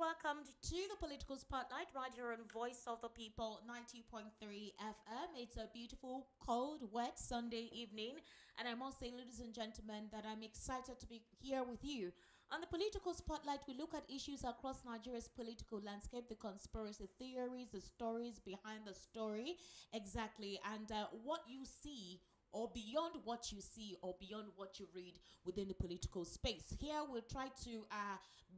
welcome to the Political Spotlight right here on Voice of the People 90.3 FM. It's a beautiful, cold, wet Sunday evening, and I must say, ladies and gentlemen, that I'm excited to be here with you. On the Political Spotlight, we look at issues across Nigeria's political landscape, the conspiracy theories, the stories behind the story, exactly, and what you see or beyond what you see or beyond what you read within the political space. Here we'll try to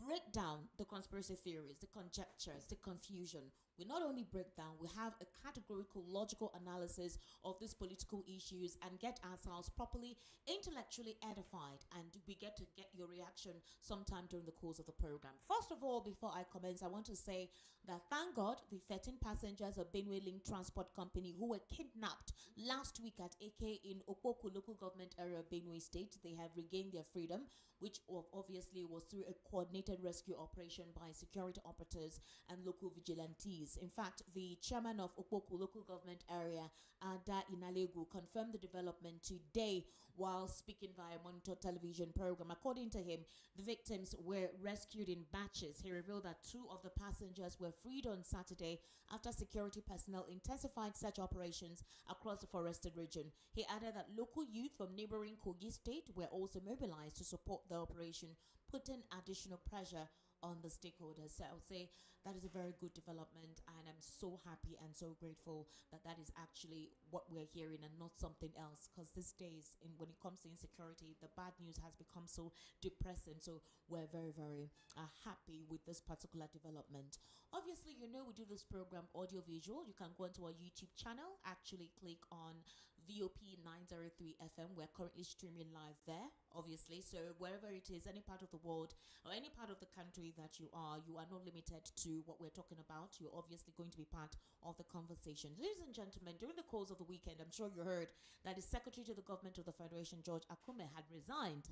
break down the conspiracy theories, the conjectures, the confusion. We not only break down, we have a categorical, logical analysis of these political issues and get ourselves properly intellectually edified, and we get to get your reaction sometime during the course of the program. First of all, before I commence, I want to say that thank God the 13 passengers of Benue Link Transport Company who were kidnapped last week at AK in Okpoku local government area of Benue State, they have regained their freedom, which obviously was through a coordinated rescue operation by security operatives and local vigilantes. In fact, the chairman of Okpoku local government area, Ada Inalegu, confirmed the development today while speaking via Monitor television program. According to him, the victims were rescued in batches. He revealed that 2 of the passengers were freed on Saturday after security personnel intensified search operations across the forested region. He added that local youth from neighboring Kogi state were also mobilized to support the operation, putting additional pressure on the stakeholders. So I would say that is a very good development, and I'm so happy and so grateful that that is actually what we're hearing and not something else, because these days when it comes to insecurity, the bad news has become so depressing. So we're very, very happy with this particular development. Obviously, you know, we do this program audio visual. You can go onto our YouTube channel, actually click on VOP 903 FM. We're currently streaming live there, obviously. So wherever it is, any part of the world or any part of the country that you are not limited to what we're talking about. You're obviously going to be part of the conversation. Ladies and gentlemen, during the course of the weekend, I'm sure you heard that the Secretary to the Government of the Federation, George Akume, had resigned.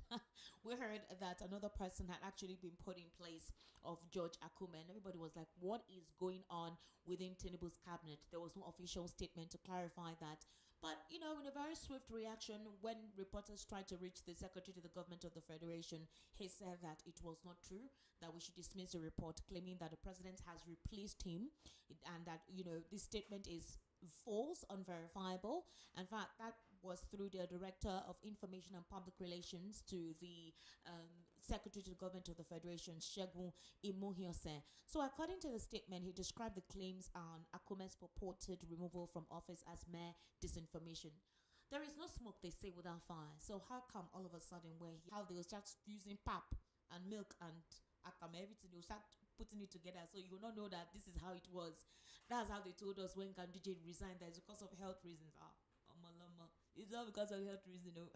We heard that another person had actually been put in place of George Akume, and everybody was like, what is going on within Tinubu's cabinet? There was no official statement to clarify that. But, you know, in a very swift reaction, when reporters tried to reach the Secretary to the Government of the Federation, he said that it was not true, that we should dismiss the report, claiming that the president has replaced him, and that, you know, this statement is false, unverifiable. In fact, that was through the Director of Information and Public Relations to the Secretary to the Government of the Federation, Segun Imohiose. So according to the statement, he described the claims on Akume's purported removal from office as mere disinformation. There is no smoke, they say, without fire. So how come all of a sudden how they will start using pap and milk and akame, everything, they'll start putting it together, so you will not know that this is how it was. That's how they told us when Ganduje resigned, that it's because of health reasons. It's not because of health reasons, no.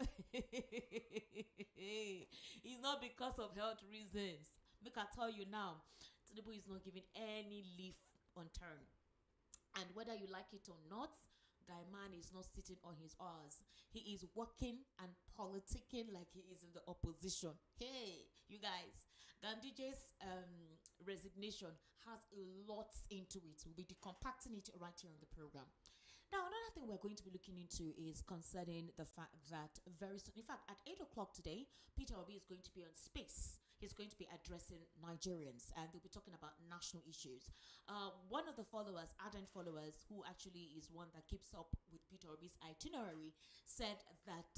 It's not because of health reasons. Make I tell you now, Tinubu is not giving any leaf unturned. And whether you like it or not, Guy Man is not sitting on his oars. He is working and politicking like he is in the opposition. Hey, you guys, Ganduje's resignation has a lot into it. We'll be decompacting it right here on the program. Now, another thing we're going to be looking into is concerning the fact that very soon, in fact, at 8 o'clock today, Peter Obi is going to be on Space. He's going to be addressing Nigerians, and they'll be talking about national issues. One of the followers, ardent followers, who actually is one that keeps up with Peter Obi's itinerary, said that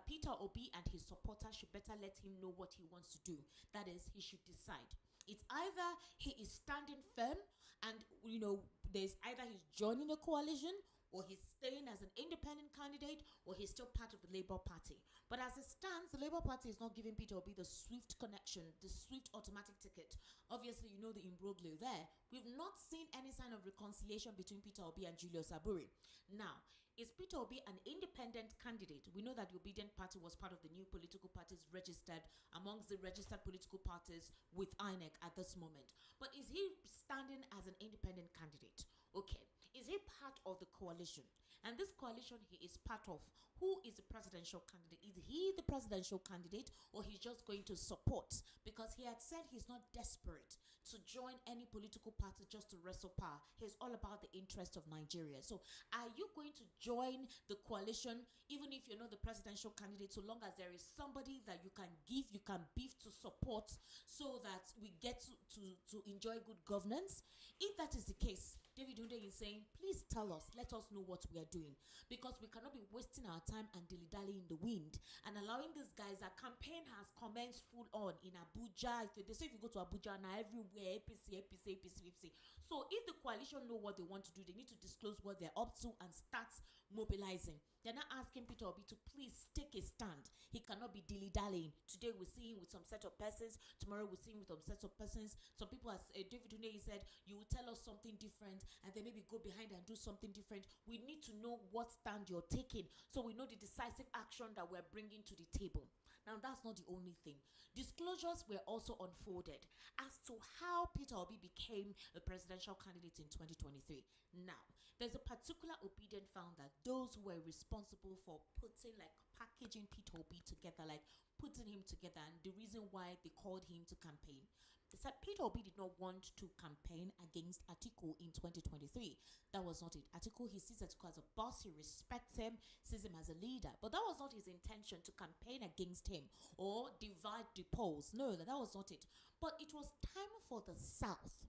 Peter Obi and his supporters should better let him know what he wants to do. That is, he should decide. It's either he is standing firm and, you know, there's either he's joining a coalition, or he's staying as an independent candidate, or he's still part of the Labour Party. But as it stands, the Labour Party is not giving Peter Obi the swift connection, the swift automatic ticket. Obviously, you know the imbroglio there. We've not seen any sign of reconciliation between Peter Obi and Julius Aburi. Now, is Peter Obi an independent candidate? We know that the Obedient Party was part of the new political parties registered amongst the registered political parties with INEC at this moment. But is he standing as an independent candidate? Okay. Is he part of the coalition? And this coalition he is part of, who is the presidential candidate? Is he the presidential candidate, or he's just going to support? Because he had said he's not desperate to join any political party just to wrestle power. He's all about the interest of Nigeria. So are you going to join the coalition even if you're not the presidential candidate, so long as there is somebody that you can give, you can beef to support, so that we get to enjoy good governance? If that is the case, David Hunde is saying, please tell us, let us know what we are doing, because we cannot be wasting our time and dilly-dally in the wind and allowing these guys. Our campaign has commenced full on in Abuja. They say if you go to Abuja now, everywhere APC, APC, APC, APC. So if the coalition know what they want to do, they need to disclose what they're up to and start mobilizing. They're not asking Peter Obi to please take a stand. He cannot be dilly-dallying. Today we see him with some set of persons. Tomorrow we see him with some set of persons. Some people, as David Hunde said, you will tell us something different and then maybe go behind and do something different. We need to know what stand you're taking, so we know the decisive action that we're bringing to the table. Now, that's not the only thing. Disclosures were also unfolded as to how Peter Obi became a presidential candidate in 2023. Now, there's a particular obedient found that those who were responsible for putting, like, packaging Peter Obi together, like putting him together, and the reason why they called him to campaign is that Peter Obi did not want to campaign against Atiku in 2023. That was not it. Atiku, he sees Atiku as a boss, he respects him, sees him as a leader. But that was not his intention, to campaign against him or divide the polls. No, that was not it. But it was time for the South.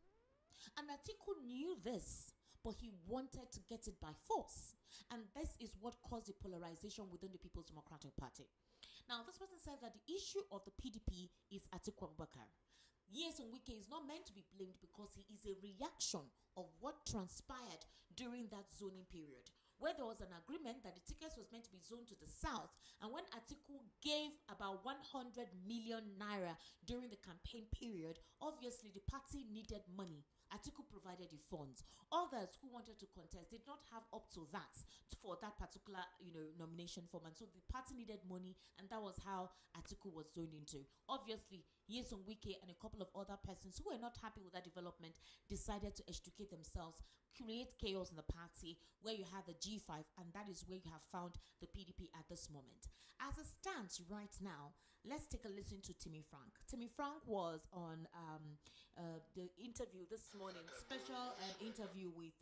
And Atiku knew this, but he wanted to get it by force. And this is what caused the polarization within the People's Democratic Party. Now, this person said that the issue of the PDP is Atiku Abubakar. Yes, Wike is not meant to be blamed because he is a reaction of what transpired during that zoning period, where there was an agreement that the tickets was meant to be zoned to the south. And when Atiku gave about 100 million naira during the campaign period, obviously the party needed money. Atiku provided the funds. Others who wanted to contest did not have up to that for that particular, nomination form. And so the party needed money, and that was how Atiku was zoned into. Obviously, Nyesom Wike and a couple of other persons who were not happy with that development decided to extricate themselves, create chaos in the party, where you have the G5, and that is where you have found the PDP at this moment. As it stands right now, let's take a listen to Timmy Frank. Timmy Frank was on the interview this morning, special interview with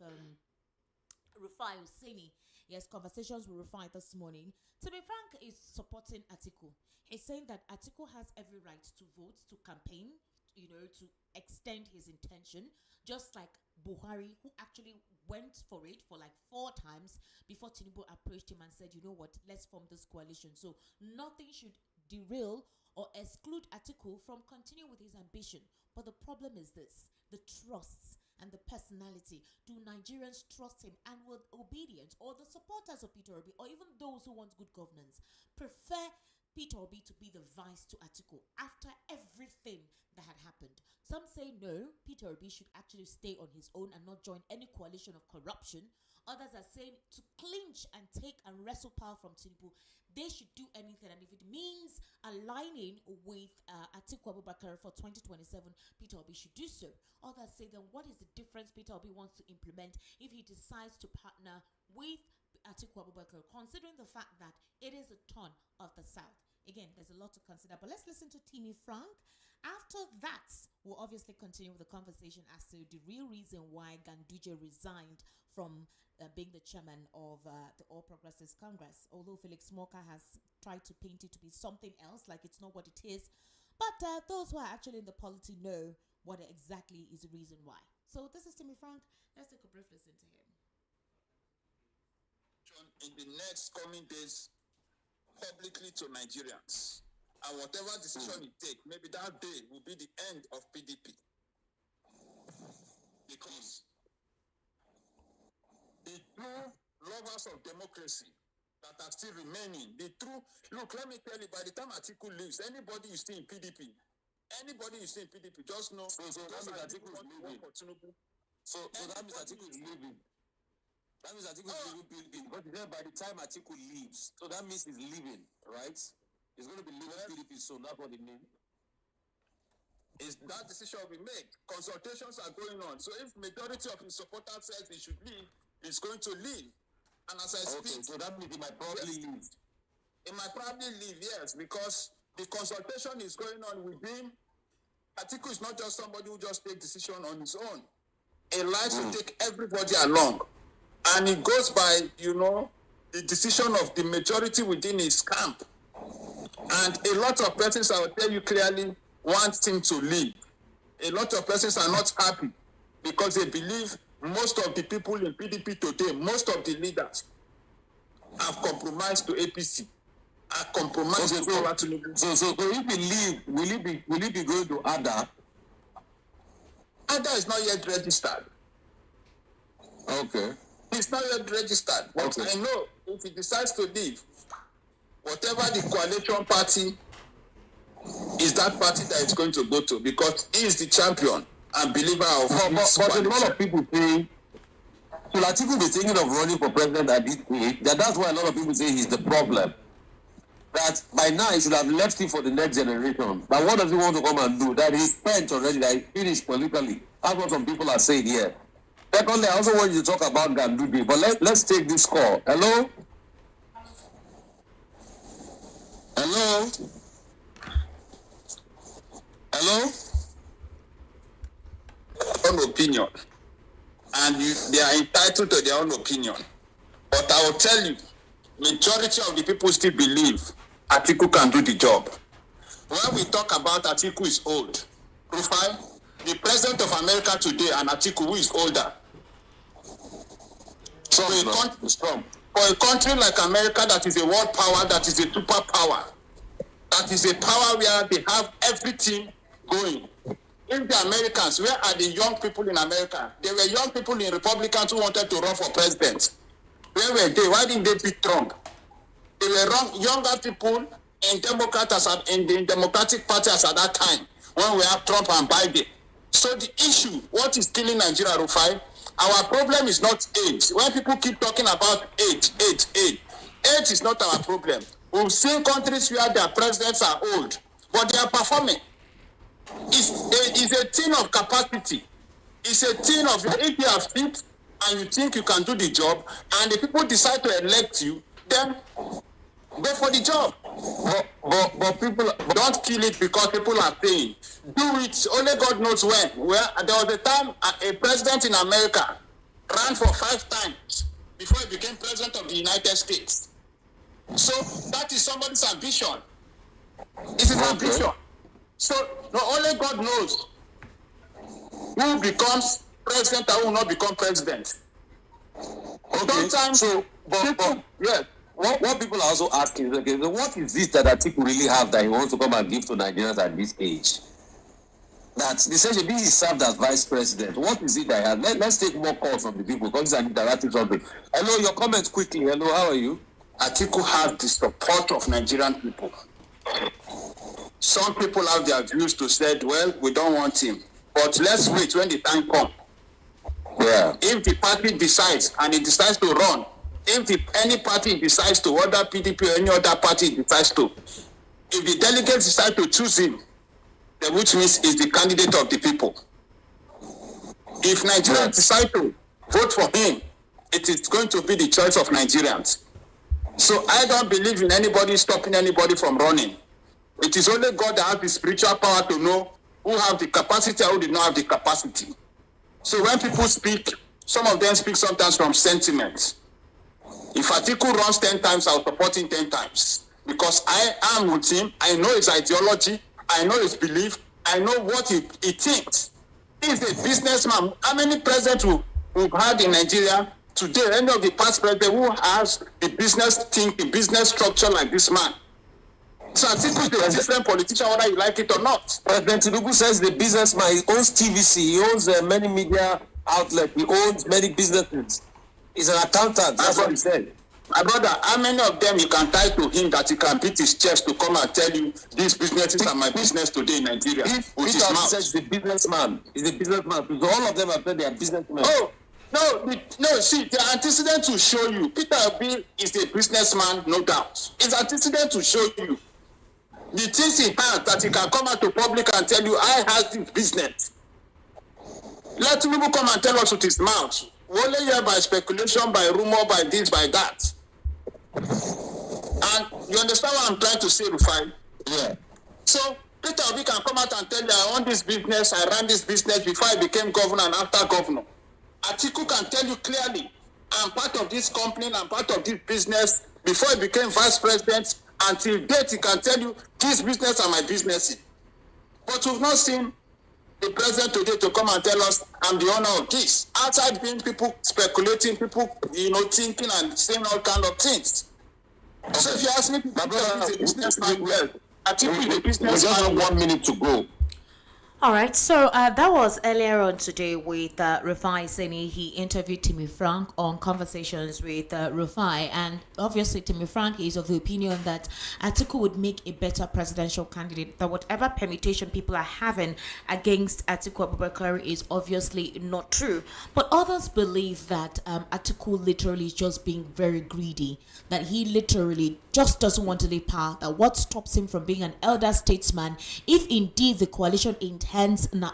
Rufai Hussaini. Yes, conversations with Rufai this morning. Timmy Frank is supporting Atiku. He's saying that Atiku has every right to vote, to campaign, to extend his intention, just like Buhari, who actually went for it for like 4 times before Tinubu approached him and said, you know what, let's form this coalition. So nothing should derail or exclude Atiku from continuing with his ambition. But the problem is this: the trusts and the personality. Do Nigerians trust him? And will obedience, or the supporters of Peter Obi, or even those who want good governance, prefer Peter Obi to be the vice to Atiku after everything that had happened? Some say no, Peter Obi should actually stay on his own and not join any coalition of corruption. Others are saying to clinch and take and wrestle power from Tinubu, they should do anything. And if it means aligning with Atiku Abubakar for 2027, Peter Obi should do so. Others say, then what is the difference Peter Obi wants to implement if he decides to partner with Atiku Abubakar, considering the fact that it is a ton of the South? Again, there's a lot to consider, but let's listen to Timmy Frank. After that, we'll obviously continue with the conversation as to the real reason why Ganduje resigned from being the chairman of the All Progressives Congress, although Felix Moka has tried to paint it to be something else, like it's not what it is. But those who are actually in the polity know what exactly is the reason why. So this is Timmy Frank. Let's take a brief listen to him. In the next coming days, publicly to Nigerians, and whatever decision you take, maybe that day will be the end of PDP, because the true lovers of democracy that are still remaining, the true, look, let me tell you, by the time Atiku leaves, anybody you see in PDP, just know. So that means Atiku is leaving. So that means Atiku is leaving. That means Atiku is leaving PDP. But then by the time Atiku leaves, so that means he's leaving, right? He's going to be leaving PDP soon. That's what it means. Is that decision will be made? Consultations are going on. So if majority of his supporters says he should leave, he's going to leave. And as I speak, so that means he might probably leave. He might probably leave, yes, because the consultation is going on with him. Atiku is not just somebody who just takes decision on his own. He likes to take everybody along. And it goes by, the decision of the majority within his camp. And a lot of persons, I will tell you clearly, want him to leave. A lot of persons are not happy because they believe most of the people in PDP today, most of the leaders, have compromised to APC. Are compromised to Bola Tinubu. So if he leave, will he be going to Ada? Ada is not yet registered. Okay. He's not yet registered. But I know if he decides to leave, whatever the coalition party is that party that it's going to go to, because he is the champion and believer of but a lot of people say, so Atiku be thinking of running for president at this age. That's why a lot of people say he's the problem. That by now he should have left it for the next generation. But what does he want to come and do? That he's spent already, that he's finished politically. That's what some people are saying here. Secondly, I also want you to talk about Ganduje, but let's take this call. Hello? Hello? Hello? Own opinion. And they are entitled to their own opinion. But I will tell you, majority of the people still believe Atiku can do the job. When we talk about Atiku is old, Rufai, the president of America today and Atiku, who is older. For a country like America that is a world power, that is a superpower, that is a power where they have everything going. If the Americans, where are the young people in America? There were young people in Republicans who wanted to run for president. Where were they? Why didn't they beat Trump? There were younger people in the Democratic Party as at that time, when we have Trump and Biden. So the issue, what is killing Nigeria, Rufai? Our problem is not age. When people keep talking about age is not our problem. We've seen countries where their presidents are old, but they are performing. It's a thing of capacity. It's a thing of, if you have fit and you think you can do the job, and the people decide to elect you, then go for the job. But people don't kill it because people are saying. Do it. Only God knows when. Well, there was a time a president in America ran for 5 times before he became president of the United States. So that is somebody's ambition. It is ambition. So only God knows who becomes president and who will not become president. Okay. Sometimes, yes. What people are also asking is, okay, so what is this that Atiku really have that he wants to come and give to Nigerians at this age? That essentially he served as vice president. What is it that he has? Let's take more calls from the people because it's an interactive topic. Hello, your comments quickly. Hello, how are you? Atiku has the support of Nigerian people. Some people have their views to say, well, we don't want him. But let's wait when the time comes. Yeah. If the party decides and it decides to run, if any party decides to, whether PDP or any other party decides to, if the delegates decide to choose him, then which means he's the candidate of the people. If Nigerians decide to vote for him, it is going to be the choice of Nigerians. So I don't believe in anybody stopping anybody from running. It is only God that has the spiritual power to know who have the capacity and who did not have the capacity. So when people speak, some of them speak sometimes from sentiment. If Atiku runs 10 times, I'll support him 10 times. Because I am with him. I know his ideology. I know his belief. I know what he thinks. He's a businessman. How many presidents we've had in Nigeria today, any of the past presidents who has the business thinking, business structure like this man? So Atiku is a different politician, whether you like it or not. President Tinubu says the businessman, he owns TVC, he owns many media outlets, he owns many businesses. He's an accountant, that's what he said. My brother, how many of them you can tie to him that he can beat his chest to come and tell you these businesses are my business today in Nigeria? With his mouth. Says the businessman. He's a businessman. So all of them have said they are businessmen. Oh, no, see, the antecedent to show you. Peter Obi is a businessman, no doubt. It's antecedent to show you. The things he has that he can come out to public and tell you, I have this business. Let Tinubu come and tell us with his mouth We only hear by speculation, by rumor, by this, by that. And you understand what I'm trying to say, Rufai? Yeah. So Peter Obi can come out and tell you, I own this business, I ran this business before I became governor and after governor. Atiku can tell you clearly, I'm part of this company, I'm part of this business before he became vice president. Until date, he can tell you, this business are my business. But we've not seen the president today to come and tell us, I'm the owner of this. Outside being people speculating, people, thinking and saying all kind of things. Okay. So if you ask me, is a businessman, well, Atiku is a businessman. We just have 1 minute to go. All right, so that was earlier on today with Rufai Seni. He interviewed Timmy Frank on Conversations with Rufai, and obviously Timmy Frank is of the opinion that Atiku would make a better presidential candidate, that whatever permutation people are having against Atiku Abubakar is obviously not true. But others believe that Atiku literally is just being very greedy, that he literally just doesn't want to leave power, that what stops him from being an elder statesman, if indeed the coalition intends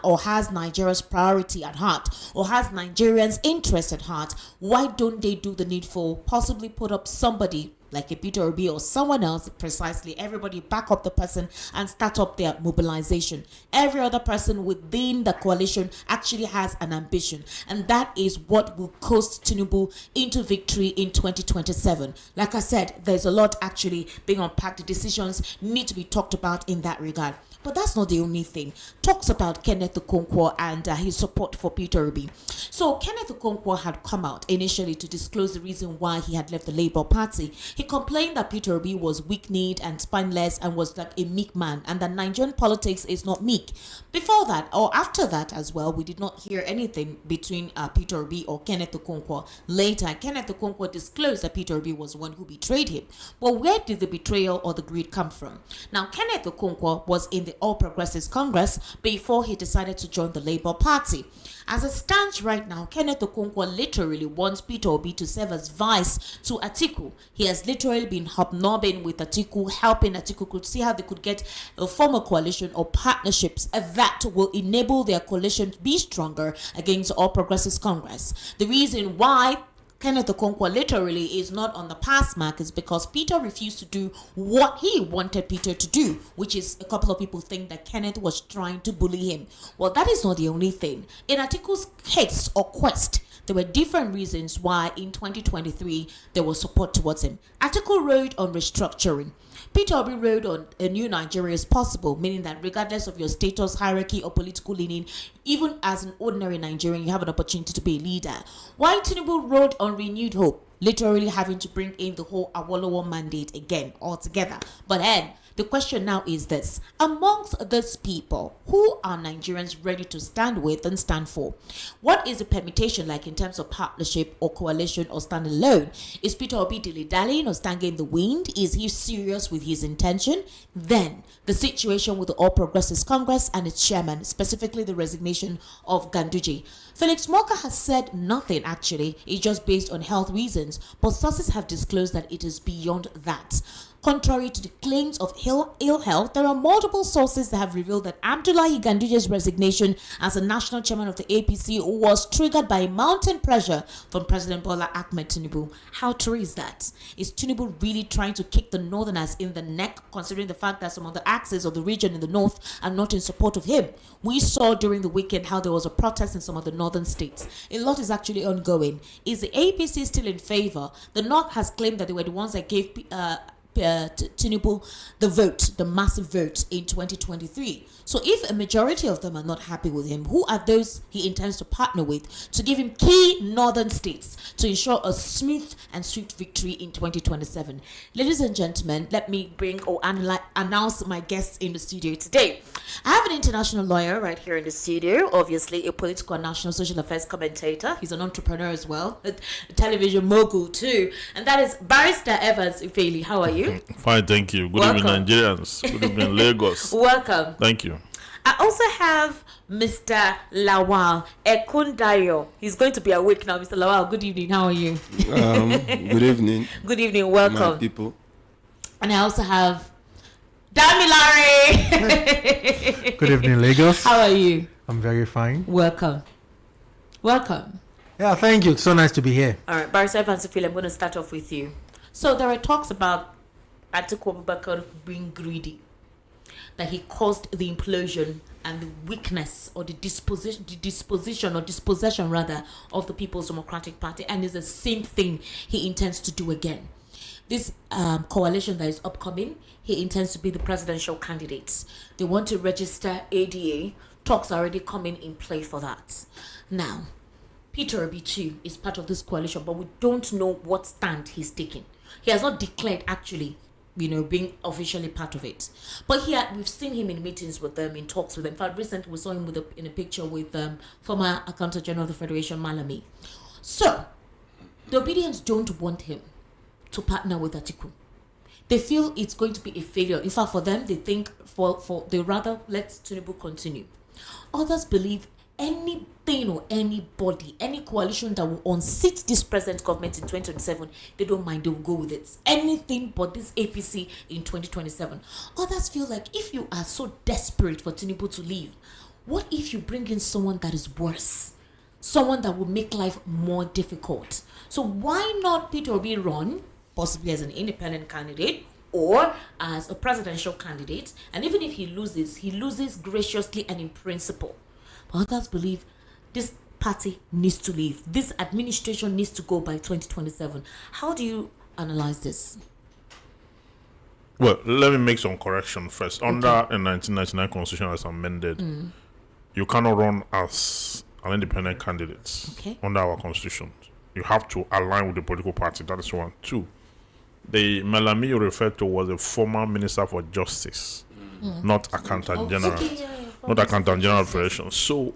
or has Nigeria's priority at heart, or has Nigerians' interest at heart, why don't they do the needful, possibly put up somebody like a Peter Obi or someone else, precisely, everybody back up the person and start up their mobilization. Every other person within the coalition actually has an ambition, and that is what will coast Tinubu into victory in 2027. Like I said, there's a lot actually being unpacked. The decisions need to be talked about in that regard. But that's not the only thing. Talks about Kenneth Okonkwo and his support for Peter Obi. So Kenneth Okonkwo had come out initially to disclose the reason why he had left the Labour Party. He complained that Peter Obi was weak-kneed and spineless and was like a meek man, and that Nigerian politics is not meek. Before that, or after that as well, we did not hear anything between Peter Obi or Kenneth Okonkwo. Later, Kenneth Okonkwo disclosed that Peter Obi was the one who betrayed him. But where did the betrayal or the greed come from? Now, Kenneth Okonkwo was in the All Progressives Congress before he decided to join the Labour Party. As it stands right now, Kenneth Okonkwo literally wants Peter Obi to serve as vice to Atiku. He has literally been hobnobbing with Atiku, helping Atiku could see how they could get a form of coalition or partnerships that will enable their coalition to be stronger against All Progressives Congress. The reason why Kenneth Okonkwo literally is not on the pass mark is because Peter refused to do what he wanted Peter to do, which is a couple of people think that Kenneth was trying to bully him. Well, that is not the only thing. In Atiku's case or quest, there were different reasons why in 2023 there was support towards him. Atiku rode on restructuring. Peter Obi rode on a new Nigeria is possible, meaning that regardless of your status, hierarchy, or political leaning, even as an ordinary Nigerian, you have an opportunity to be a leader. While Tinubu rode on renewed hope, literally having to bring in the whole Awolowo mandate again altogether. But then, the question now is this: amongst these people, who are Nigerians ready to stand with and stand for? What is the permutation like in terms of partnership or coalition or stand alone? Is Peter Obi dilly-dallying or standing in the wind? Is he serious with his intention? Then, the situation with the All Progressives Congress and its chairman, specifically the resignation of Ganduje. Felix Moka has said nothing actually, it's just based on health reasons, but sources have disclosed that it is beyond that. Contrary to the claims of ill health, there are multiple sources that have revealed that Abdullahi Ganduje's resignation as a national chairman of the APC was triggered by mounting pressure from President Bola Ahmed Tinubu. How true is that? Is Tinubu really trying to kick the northerners in the neck, considering the fact that some of the axes of the region in the north are not in support of him? We saw during the weekend how there was a protest in some of the northern states. A lot is actually ongoing. Is the APC still in favor? The north has claimed that they were the ones that gave Tinubu the vote, the massive vote in 2023. So if a majority of them are not happy with him, who are those he intends to partner with to give him key northern states to ensure a smooth and swift victory in 2027? Ladies and gentlemen, let me bring or announce my guests in the studio today. I have an international lawyer right here in the studio, obviously a political and national social affairs commentator. He's an entrepreneur as well, a television mogul too, and that is Barrister Evans Ifeili. How are you? Fine, thank you. Good evening, Nigerians. Good evening, Lagos. Welcome. Thank you. I also have Mr. Lawal Ekundayo. He's going to be awake now. Mr. Lawal, good evening. How are you? Good evening. Good evening. Welcome. My people. And I also have Damilare. Good evening, Lagos. How are you? I'm very fine. Welcome. Welcome. Yeah, thank you. It's so nice to be here. All right, Barrister Evansifil, I'm going to start off with you. So there are talks about Atiku Abubakar being greedy, that he caused the implosion and the weakness or the dispossession rather of the People's Democratic Party, and it's the same thing he intends to do again. This coalition that is upcoming, he intends to be the presidential candidates. They want to register ADA. Talks are already coming in play for that. Now, Peter Obi too is part of this coalition, but we don't know what stand he's taking. He has not declared actually, being officially part of it. But here we've seen him in meetings with them, in talks with them. In fact, recently we saw him in a picture with former Accountant General of the Federation, Malami. So the Obedience don't want him to partner with Atiku. They feel it's going to be a failure. In fact, for them, they think they rather let Tinubu continue. Others believe anything or anybody, any coalition that will unseat this present government in 2027, they don't mind, they will go with it. Anything but this APC in 2027. Others feel like if you are so desperate for Tinubu to leave, what if you bring in someone that is worse? Someone that will make life more difficult. So why not Peter Obi run, possibly as an independent candidate or as a presidential candidate? And even if he loses graciously and in principle. But others believe this party needs to leave. This administration needs to go by 2027. How do you analyze this? Well, let me make some correction first. Okay. Under a 1999 constitution as amended, you cannot run as an independent candidate under our constitution. You have to align with the political party. That is one. Two, the Malami you referred to was a former Minister for Justice, not Accountant General. Okay, not Accountant General of Federation. So,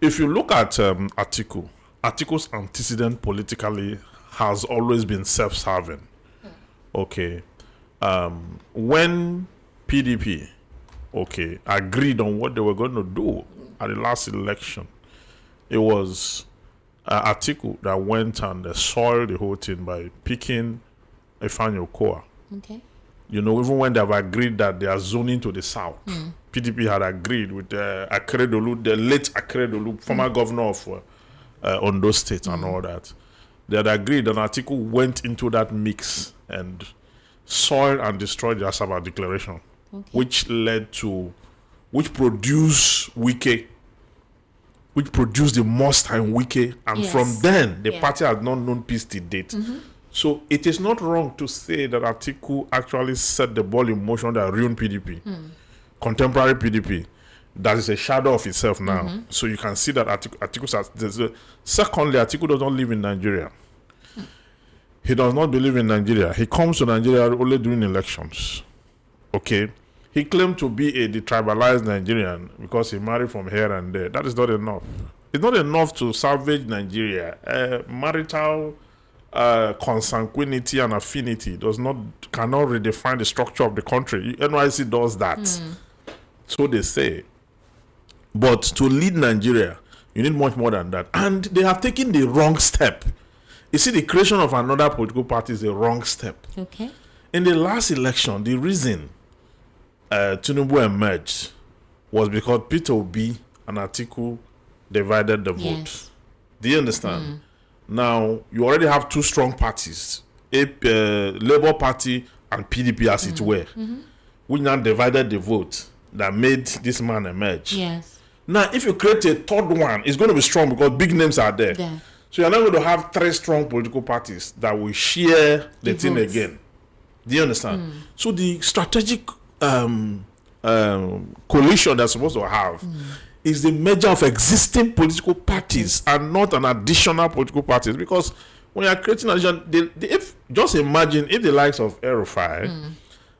if you look at Atiku's antecedent politically has always been self-serving. Okay. When PDP, agreed on what they were going to do at the last election, it was Atiku that went and soiled the whole thing by picking Ifeanyi Okowa. Okay. Even when they have agreed that they are zoning to the south, PDP had agreed with Akeredolu, the late Akeredolu, former governor of Ondo State and all that. They had agreed, and Atiku went into that mix and soiled and destroyed the Asaba Declaration, which produced Wike, which produced the most time Wike, and from then the party has not known peace to date. So it is not wrong to say that Atiku actually set the ball in motion that ruined PDP, contemporary PDP. That is a shadow of itself now. So you can see that Atiku. Secondly, Atiku does not live in Nigeria. He does not believe in Nigeria. He comes to Nigeria only during elections. Okay. He claimed to be a detribalized Nigerian because he married from here and there. That is not enough. It's not enough to salvage Nigeria. Marital consanguinity and affinity cannot redefine the structure of the country. NYC does that. So they say. But to lead Nigeria, you need much more than that. And they have taken the wrong step. You see, the creation of another political party is a wrong step. Okay. In the last election, the reason Tinubu emerged was because Peter Obi and Atiku divided the vote. Do you understand? Now, you already have two strong parties, Labour Party and PDP as it were, which now divided the vote that made this man emerge. Yes. Now, if you create a third one, it's going to be strong because big names are there. Yeah. So you're not going to have three strong political parties that will share the thing again. Do you understand? So the strategic coalition they're supposed to have is the merger of existing political parties and not an additional political parties. Because when you're creating an addition, just imagine if the likes of El-Rufai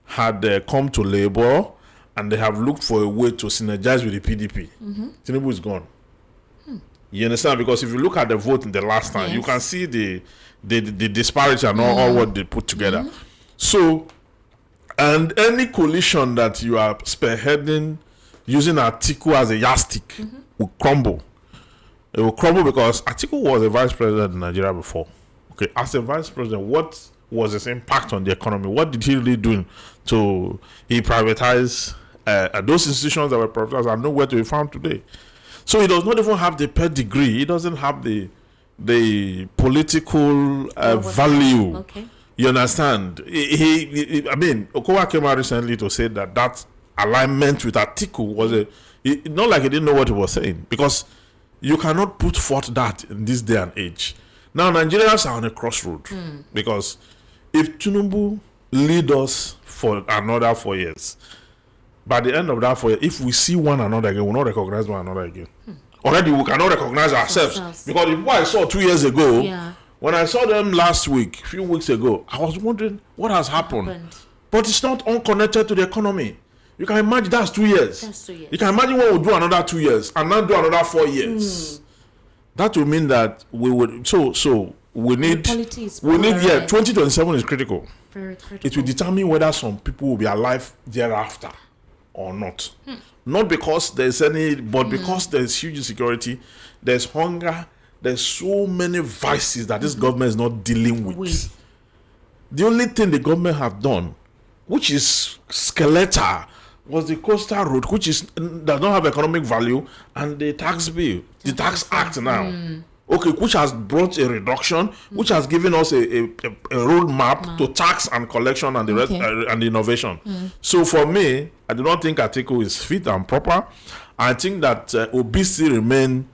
had come to Labour and they have looked for a way to synergize with the PDP, Tinubu is gone. You understand? Because if you look at the vote in the last time, you can see the disparity and all what they put together. So, and any coalition that you are spearheading using Atiku as a yardstick will crumble. It will crumble because Atiku was a vice president in Nigeria before. Okay, as a vice president, what was his impact on the economy? What did he really do he privatized those institutions that were privatized are nowhere to be found today. So he does not even have the pedigree. He doesn't have the political value. Okay. You understand? I mean, Okowa came out recently to say that alignment with Atiku was not like he didn't know what he was saying, because you cannot put forth that in this day and age. Now, Nigerians are on a crossroad because if Tinubu lead us for another 4 years, by the end of that 4 years, if we see one another again, we'll not recognize one another again. Already, we cannot recognize ourselves. Because if what I saw 2 years ago, when I saw them last week, a few weeks ago, I was wondering what has happened. But it's not unconnected to the economy. You can imagine that's 2 years. That's 2 years. You can imagine what we'll do another 2 years and then do another 4 years. That will mean that we would. So we need. 2027 is critical. Very critical. It will determine whether some people will be alive thereafter or not. Not because there's any, but because there's huge insecurity, there's hunger, there's so many vices that this government is not dealing with. The only thing the government have done, which is skeletal, was the coastal road, which does not have economic value, and the tax bill, the tax act now. Okay, which has brought a reduction, which has given us a roadmap to tax and collection and the rest and the innovation. So for me, I do not think Atiku is fit and proper. I think that Obi still remain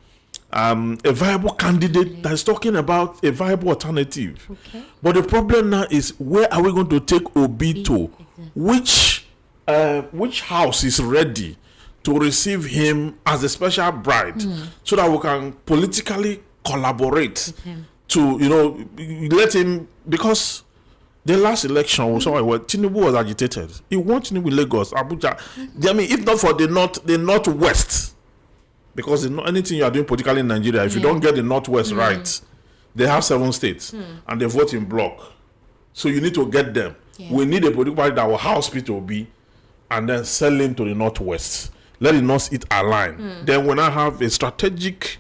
a viable candidate that is talking about a viable alternative. Okay. But the problem now is, where are we going to take Obi to? Which house is ready to receive him as a special bride, so that we can politically collaborate to, let him, because the last election was where Tinubu was agitated. He wants Tinubu in Lagos, Abuja. I mean, if not for the northwest, because anything you are doing politically in Nigeria, if you don't get the northwest right, they have 7 states and they vote in block. So you need to get them. We need a political party that will house P2B and then sell him to the northwest. Let the north it align. Then when I have a strategic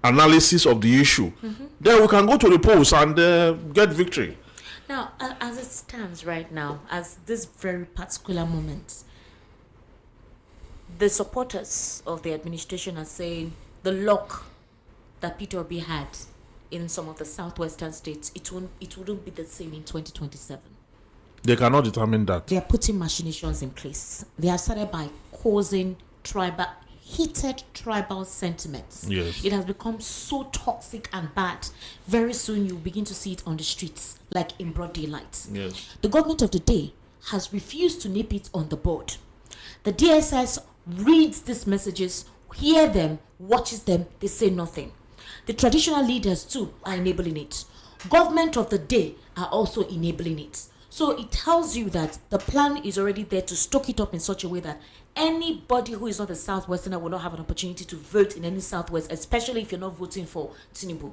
analysis of the issue, then we can go to the polls and get victory. Now, as it stands right now, as this very particular moment, the supporters of the administration are saying the luck that Peter Obi had in some of the southwestern states, it wouldn't be the same in 2027. They cannot determine that. They are putting machinations in place. They have started by causing heated tribal sentiments. Yes. It has become so toxic and bad. Very soon you begin to see it on the streets, like in broad daylight. Yes. The government of the day has refused to nip it on the board. The DSS reads these messages, hear them, watches them, they say nothing. The traditional leaders too are enabling it. Government of the day are also enabling it. So it tells you that the plan is already there to stoke it up in such a way that anybody who is not a Southwesterner will not have an opportunity to vote in any Southwest, especially if you're not voting for Tinubu.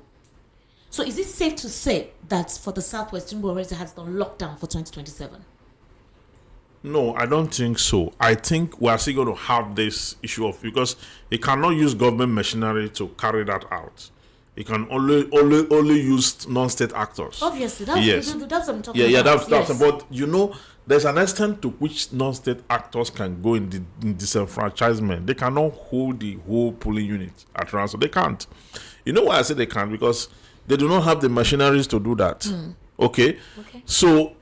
So is it safe to say that for the Southwest, Tinubu already has the lockdown for 2027? No, I don't think so. I think we are still going to have this issue of, because he cannot use government machinery to carry that out. He can only use non-state actors. Obviously, that's what I'm talking about. That's but there's an extent to which non-state actors can go in disenfranchisement. They cannot hold the whole polling unit at ransom. They can't. You know why I say they can't? Because they do not have the machineries to do that. Okay? So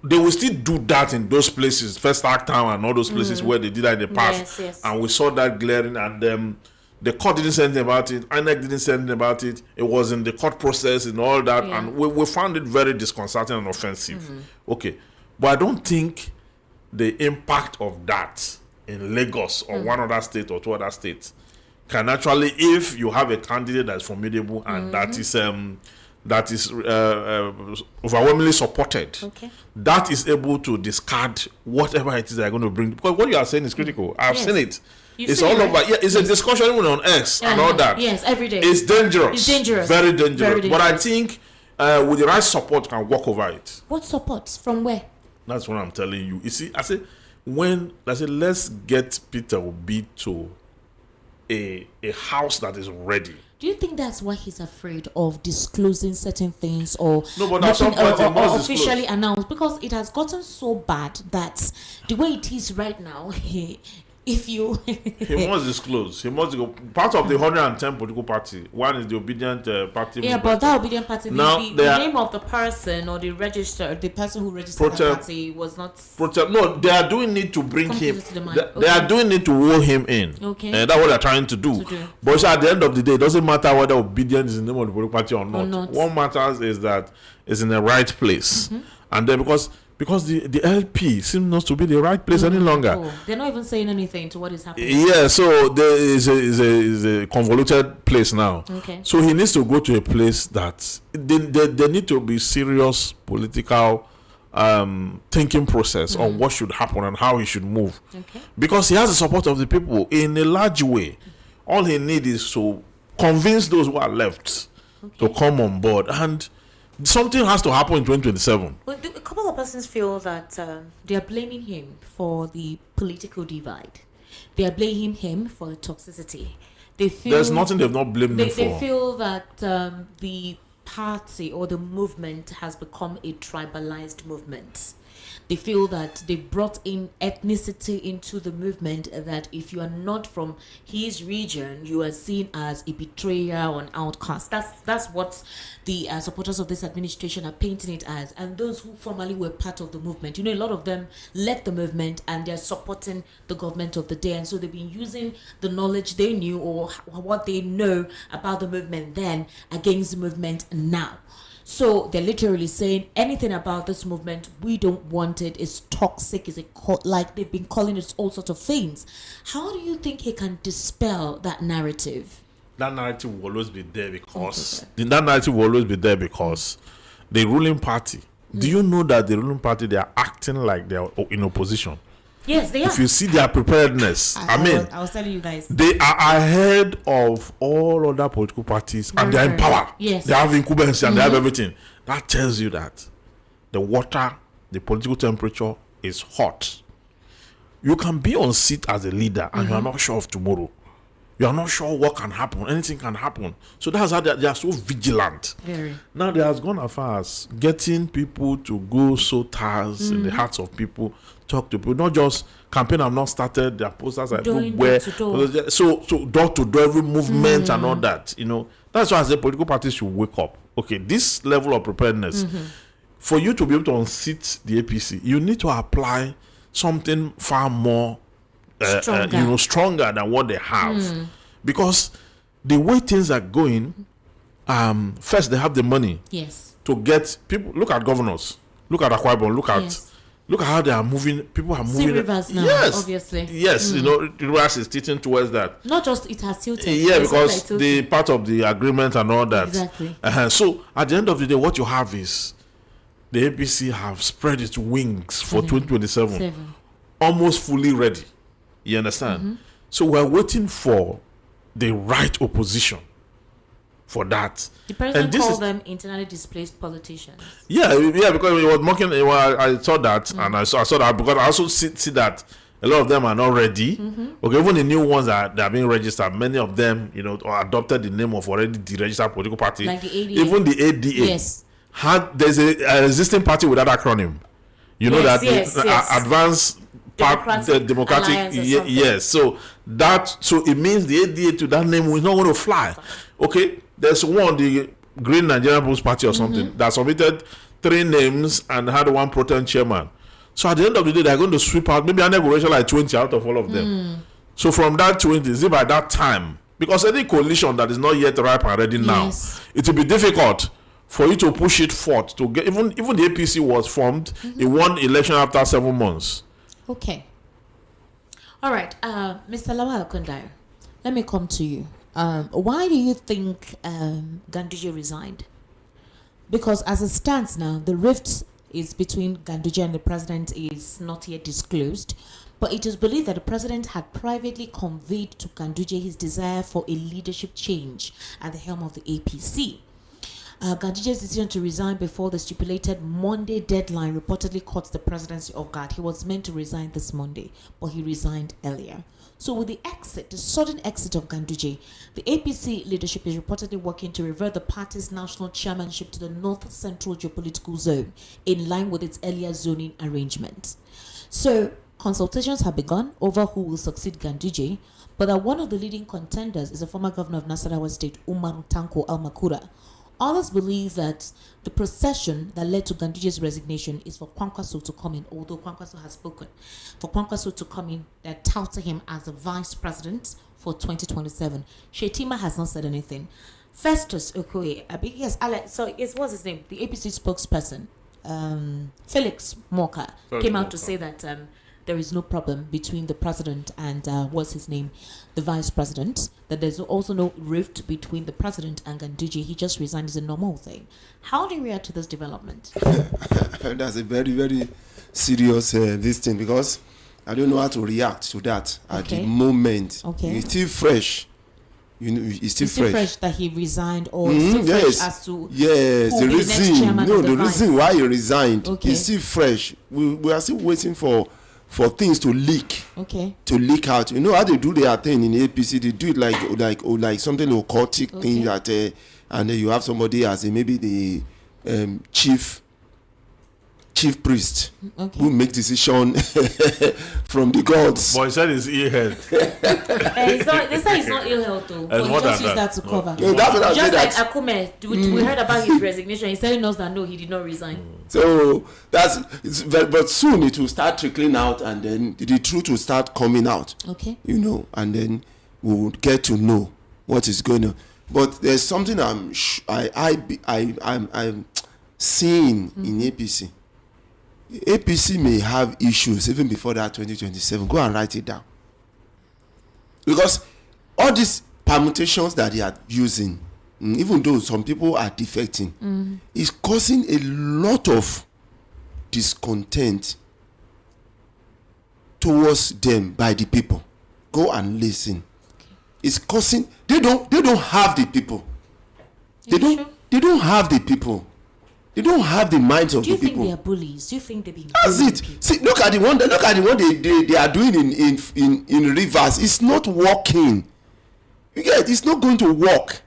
they will still do that in those places, First Act Town and all those places where they did that in the past. Yes. And we saw that glaring, and the court didn't say anything about it. INEC didn't say anything about it. It was in the court process and all that. Yeah. And we found it very disconcerting and offensive. Okay. But I don't think the impact of that in Lagos or one other state or 2 other states can actually, if you have a candidate that's formidable and that is overwhelmingly supported, that is able to discard whatever it is they're going to bring. Because what you are saying is critical. I've seen it. It's all over. Yeah, it's a discussion even on X and all that. Yes, every day. It's dangerous. Very dangerous. Very dangerous. But I think with the right support, can walk over it. What support? From where? That's what I'm telling you. You see, let's get Peter Obi to a house that is ready. Do you think that's why he's afraid of disclosing certain things or officially announced? Because it has gotten so bad that the way it is right now, if you he must disclose. He must go. Part of the 110 political party. One is the obedient party. Yeah, but that obedient party, now, the name of the person or the person who registered the party was not. No, they are doing it to bring him. They are doing it to woo him in. Okay. And that's what they're trying to do. But so at the end of the day, it doesn't matter whether obedience is the name of the political party or not. What matters is that it's in the right place. And then because the LP seems not to be the right place any longer. Oh, they're not even saying anything to what is happening. Yeah, so there is a convoluted place now. Okay. So he needs to go to a place that there need to be serious political thinking process on what should happen and how he should move. Okay. Because he has the support of the people in a large way. All he needs is to convince those who are left to come on board, and something has to happen in 2027. Well, a couple of persons feel that they are blaming him for the political divide. They are blaming him for the toxicity. They feel there's nothing they've not blamed him for. They feel that the party or the movement has become a tribalized movement. They feel that they brought in ethnicity into the movement, that if you are not from his region, you are seen as a betrayer or an outcast. That's what the supporters of this administration are painting it as. And those who formerly were part of the movement, a lot of them left the movement and they're supporting the government of the day. And so they've been using the knowledge they knew or what they know about the movement then against the movement now. So they're literally saying anything about this movement, we don't want it, it's toxic, like they've been calling it all sorts of things. How do you think he can dispel that narrative? That narrative will always be there because the ruling party. Do you know that the ruling party, they are acting like they are in opposition? Yes, they are. If you see their preparedness, I was telling you guys, they are ahead of all other political parties, and they're in power. Yes, they have incumbency and they have everything. That tells you that the political temperature is hot. You can be on seat as a leader, and you are not sure of tomorrow. You are not sure what can happen. Anything can happen. So that's how they are so vigilant. Very. Now they has gone as far as getting people to go sow tares in the hearts of people, talk to people. Not just campaign have not started. Their posters are everywhere. So door to door, every movement and all that. That's why I say political parties should wake up. Okay, this level of preparedness, for you to be able to unseat the APC, you need to apply something far more stronger than what they have, because the way things are going, first they have the money to get people. Look at governors, look at Akwa Ibom, look at how they are moving. People are moving. Rivers now, obviously. Yes, Rivers is tilting towards that. Not just it has tilted. Yeah, because the part of the agreement and all that. Exactly. So at the end of the day, what you have is the APC have spread its wings for 2027, almost fully ready. You understand? So we're waiting for the right opposition for that. The president called them internally displaced politicians. Yeah, because he was mocking. I saw that, and I saw that because I also see that a lot of them are not ready. Okay, even the new ones that are being registered, many of them, adopted the name of already the registered political party. Like the ADA. Even the ADA. Yes. There's a existing party with that acronym. Advanced Democratic. Yes. So it means the ADA to that name is not going to fly. Okay. There's one, the Green Nigerian People's Party or something, that submitted 3 names and had 1 pro-tem chairman. So at the end of the day, they're going to sweep out maybe an negotiation like 20 out of all of them. So from that 20, is it by that time? Because any coalition that is not yet ripe and ready now, it will be difficult for you to push it forth to get. Even the APC was formed in one election after 7 months. Okay. All right, Mr. Lawal Kundai, let me come to you. Why do you think Ganduje resigned? Because as it stands now, the rift is between Ganduje and the president is not yet disclosed, but it is believed that the president had privately conveyed to Ganduje his desire for a leadership change at the helm of the APC. Ganduje's decision to resign before the stipulated Monday deadline reportedly caught the presidency off guard. He was meant to resign this Monday, but he resigned earlier. So with the sudden exit of Ganduje, the APC leadership is reportedly working to revert the party's national chairmanship to the North Central geopolitical zone in line with its earlier zoning arrangement. So consultations have begun over who will succeed Ganduje, but that one of the leading contenders is the former governor of Nasarawa State, Umar Tanko Al-Makura. Others believe that the procession that led to Ganduje's resignation is for Kwankwaso to come in, although Kwankwaso has spoken, for Kwankwaso to come in that touted him as the vice president for 2027. Shetima has not said anything. Festus Okoye, yes, Alex, so what's his name? The APC spokesperson, Felix Moka, came out to say that there is no problem between the president and what's his name, the vice president, that there's also no rift between the president and Ganduje. He just resigned is a normal thing. How do you react to this development? That's a very, very serious this thing, because I don't know how to react to that at the moment. Okay. It's still fresh. You know, it's still fresh that he resigned, or it's still fresh as to the reason. No, the reason why he resigned is still fresh. We are still waiting for things to leak. Okay. To leak out. You know how they do their thing in APC? They do it like something occultic thing that, and then you have somebody as maybe the chief priest who make decision from the gods. Boy, said his ear head. They say it's not ill health though, but he just used that to cover. No, that's what I just said. Like Akume, we heard about his resignation. He's telling us that no, he did not resign. So but soon it will start trickling out, and then the truth will start coming out. Okay. You know, and then we will get to know what is going on. But there's something I'm seeing in APC. APC may have issues even before that 2027. Go and write it down. Because all these permutations that they are using, even though some people are defecting, is causing a lot of discontent towards them by the people. Go and listen. It's causing, they don't have the people. They don't have the people. They don't have the minds of the people. Do you think they are bullies? Do you think they're being That's it. people? See, look at the one they are doing in Rivers. It's not working. You get, it's not going to work.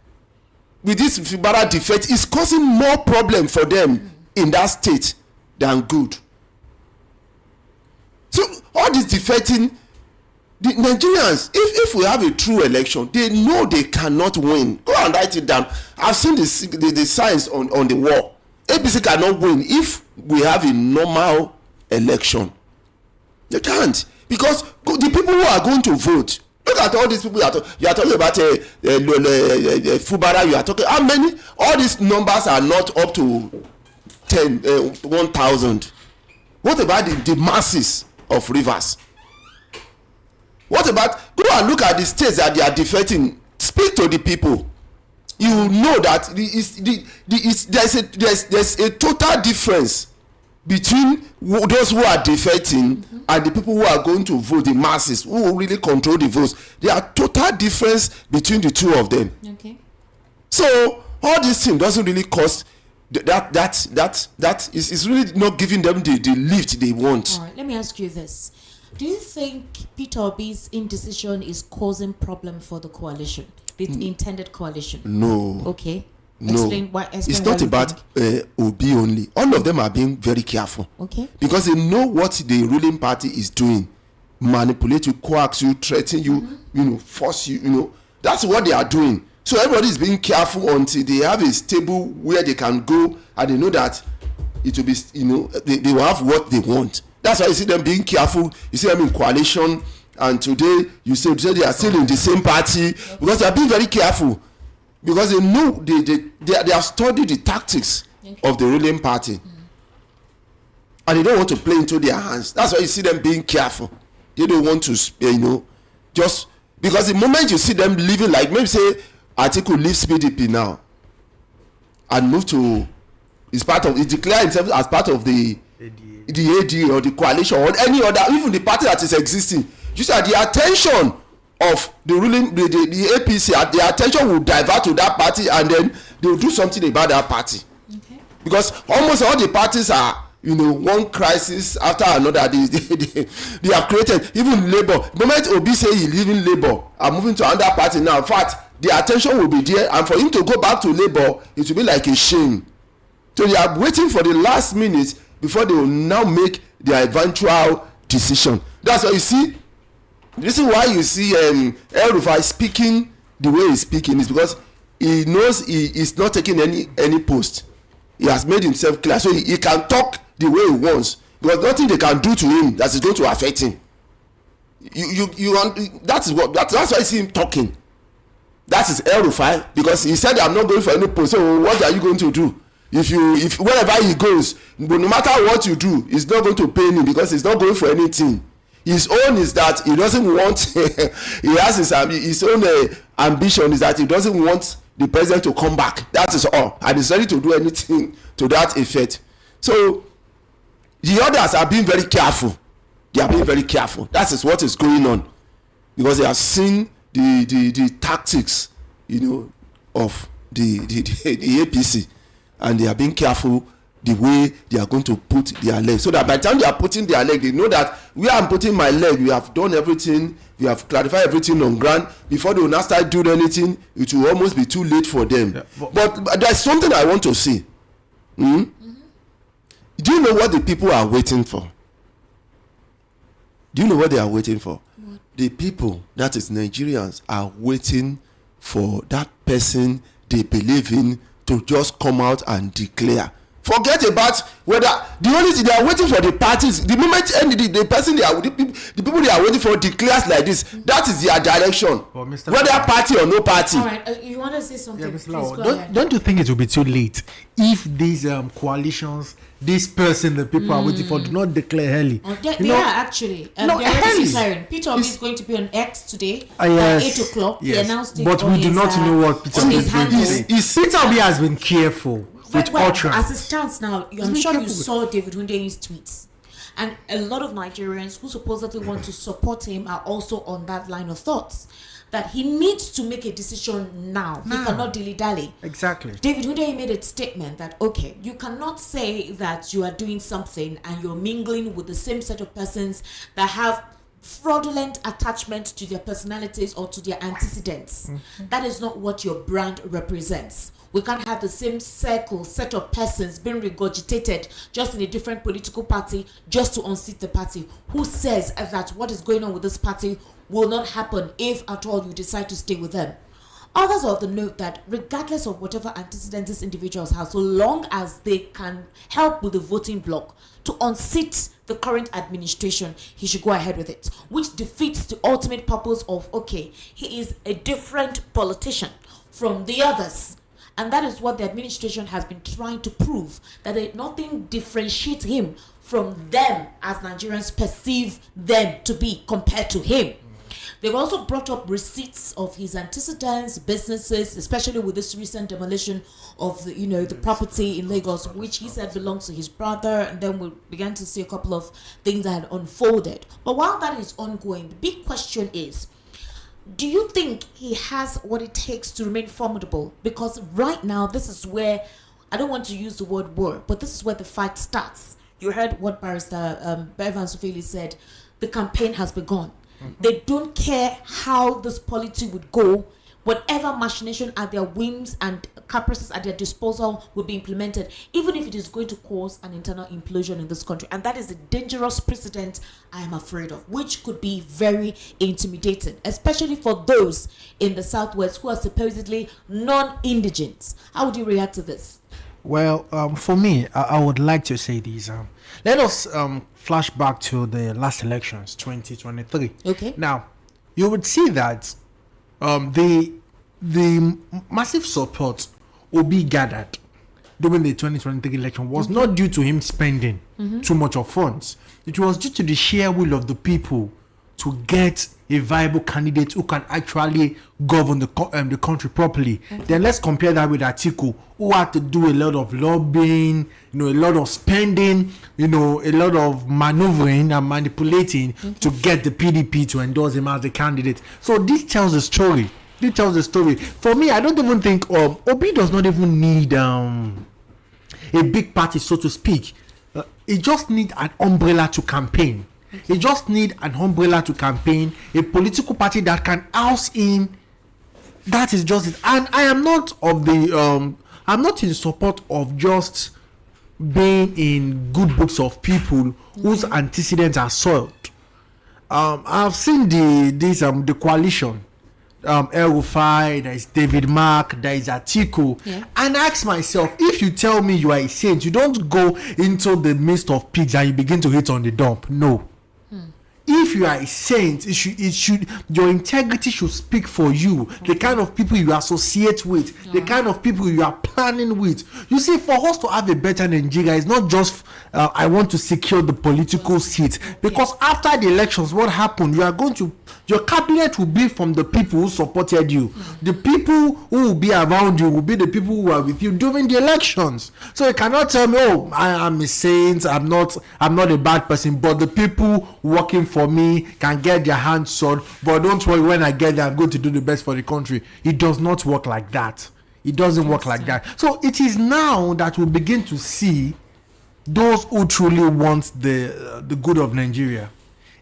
With this Fibara defect, it's causing more problem for them in that state than good. So all this defecting, the Nigerians, if we have a true election, they know they cannot win. Go and write it down. I've seen the signs on the wall. APC cannot win if we have a normal election. They can't, because the people who are going to vote, look at all these people. You are talking about Fubara. You are talking how many? All these numbers are not up to 1,000. What about the masses of Rivers? What about, go and look at the states that they are defeating. Speak to the people. You will know that there's a total difference between those who are defecting and the people who are going to vote, the masses who will really control the votes. There are total difference between the two of them. Okay. So all this thing doesn't really cost that is really not giving them the lift they want. All right, let me ask you this. Do you think Peter Obi's indecision is causing problem for the coalition, the intended coalition? No. Okay. No. Explain it's not about Obi only. All of them are being very careful. Okay. Because they know what the ruling party is doing. Manipulate you, coax you, threaten you, force you, That's what they are doing. So everybody is being careful until they have a stable where they can go, and they know that it will be, they will have what they want. That's why you see them being careful. You see them in coalition, and today you say they are still in the same party, because they are being very careful, because they know they have studied the tactics of the ruling party, and they don't want to play into their hands. That's why you see them being careful. They don't want to, just because the moment you see them living, like maybe say Atiku leaves PDP now and move to, is declare himself as part of the AD or the coalition or any other, even the party that is existing. You see, the attention of the ruling, the APC, the attention will divert to that party, and then they will do something about that party. Okay. Because almost all the parties are, one crisis after another. They have created, even Labour. The moment Obi say he leaving Labour and moving to another party now, in fact, the attention will be there, and for him to go back to Labour, it will be like a shame. So they are waiting for the last minute before they will now make their eventual decision. That's why you see. The reason why you see El Rufai speaking the way he's speaking is because he knows he is not taking any post. He has made himself clear, so he can talk the way he wants, because nothing they can do to him that is going to affect him. That's why you see him talking. That is El Rufai, because he said, I'm not going for any post. So what are you going to do? If wherever he goes, but no matter what you do, it's not going to pay him, because he's not going for anything. His own is that he doesn't want he has his own ambition is that he doesn't want the president to come back. That is all, and he's ready to do anything to that effect. So the others are being very careful. They are being very careful. That is what is going on, because they have seen the tactics, of the APC, and they are being careful the way they are going to put their leg, so that by the time they are putting their leg, they know that where I'm putting my leg, we have done everything, we have clarified everything on ground. Before they will not start doing anything, it will almost be too late for them. Yeah, but there's something I want to say. Do you know what the people are waiting for? Do you know what they are waiting for? What? The people, that is Nigerians, are waiting for that person they believe in to just come out and declare. Forget about whether the only thing they are waiting for, the parties. The moment the person the people they are waiting for declares like this, that is their direction. Whether party or no party. All right, you want to say something? Yeah, Mr. Law, don't you think it will be too late if these coalitions, this person the people are waiting for, do not declare early? They are actually. Peter Obi is going to be on X today at 8 o'clock. Yes. He announced it, but we do not know what Peter Obi is going to say. Peter Obi has been careful. As it stands now, I'm sure you saw David Hunde's tweets, and a lot of Nigerians who supposedly want to support him are also on that line of thoughts, that he needs to make a decision now. He cannot dilly-dally. Exactly. David Hunde made a statement that, okay, you cannot say that you are doing something and you're mingling with the same set of persons that have fraudulent attachment to their personalities or to their antecedents. That is not what your brand represents. We can't have the same set of persons being regurgitated just in a different political party just to unseat the party. Who says that what is going on with this party will not happen if at all you decide to stay with them? Others are of the note that regardless of whatever antecedents these individuals have, so long as they can help with the voting bloc to unseat the current administration, he should go ahead with it, which defeats the ultimate purpose of, okay, he is a different politician from the others. And that is what the administration has been trying to prove, that nothing differentiates him from them as Nigerians perceive them to be compared to him. They've also brought up receipts of his antecedents, businesses, especially with this recent demolition of the property in Lagos, which he said belongs to his brother. And then we began to see a couple of things that had unfolded. But while that is ongoing, the big question is, do you think he has what it takes to remain formidable? Because right now, this is where, I don't want to use the word war, but this is where the fight starts. You heard what Barrister Bevan Sufili said. The campaign has begun. They don't care how this polity would go. Whatever machination at their whims and caprices at their disposal will be implemented, even if it is going to cause an internal implosion in this country. And that is a dangerous precedent I am afraid of, which could be very intimidating, especially for those in the Southwest who are supposedly non-indigents. How would you react to this? Well, for me, I would like to say this. Let us flash back to the last elections, 2023. Okay. Now, you would see that the massive support Obi gathered during the 2023 election was not due to him spending too much of funds. It was due to the sheer will of the people to get a viable candidate who can actually govern the country properly. Then let's compare that with Atiku, who had to do a lot of lobbying, a lot of spending, a lot of maneuvering and manipulating to get the PDP to endorse him as the candidate. So this tells the story. For me, I don't even think Obi does not even need a big party, so to speak. He just needs an umbrella to campaign. He just needs an umbrella to campaign, a political party that can house him. That is just it. And I am not I'm not in support of just being in good books of people whose antecedents are soiled. I've seen the coalition. El Rufai, there is David Mark, there is Atiku, and I ask myself, if you tell me you are a saint, you don't go into the midst of pigs and you begin to hit on the dump. No. If you are a saint, it should your integrity should speak for you. The kind of people you associate with, the kind of people you are planning with. You see, for us to have a better Nigeria, it's not just I want to secure the political seat, because after the elections, what happened? Your cabinet will be from the people who supported you. The people who will be around you will be the people who are with you during the elections. So you cannot tell me, oh, I am a saint, I'm not a bad person, but the people working for me can get their hands sawed, but don't worry, when I get there, I'm going to do the best for the country. It does not work like that. It doesn't work like that. So it is now that we begin to see those who truly want the good of Nigeria.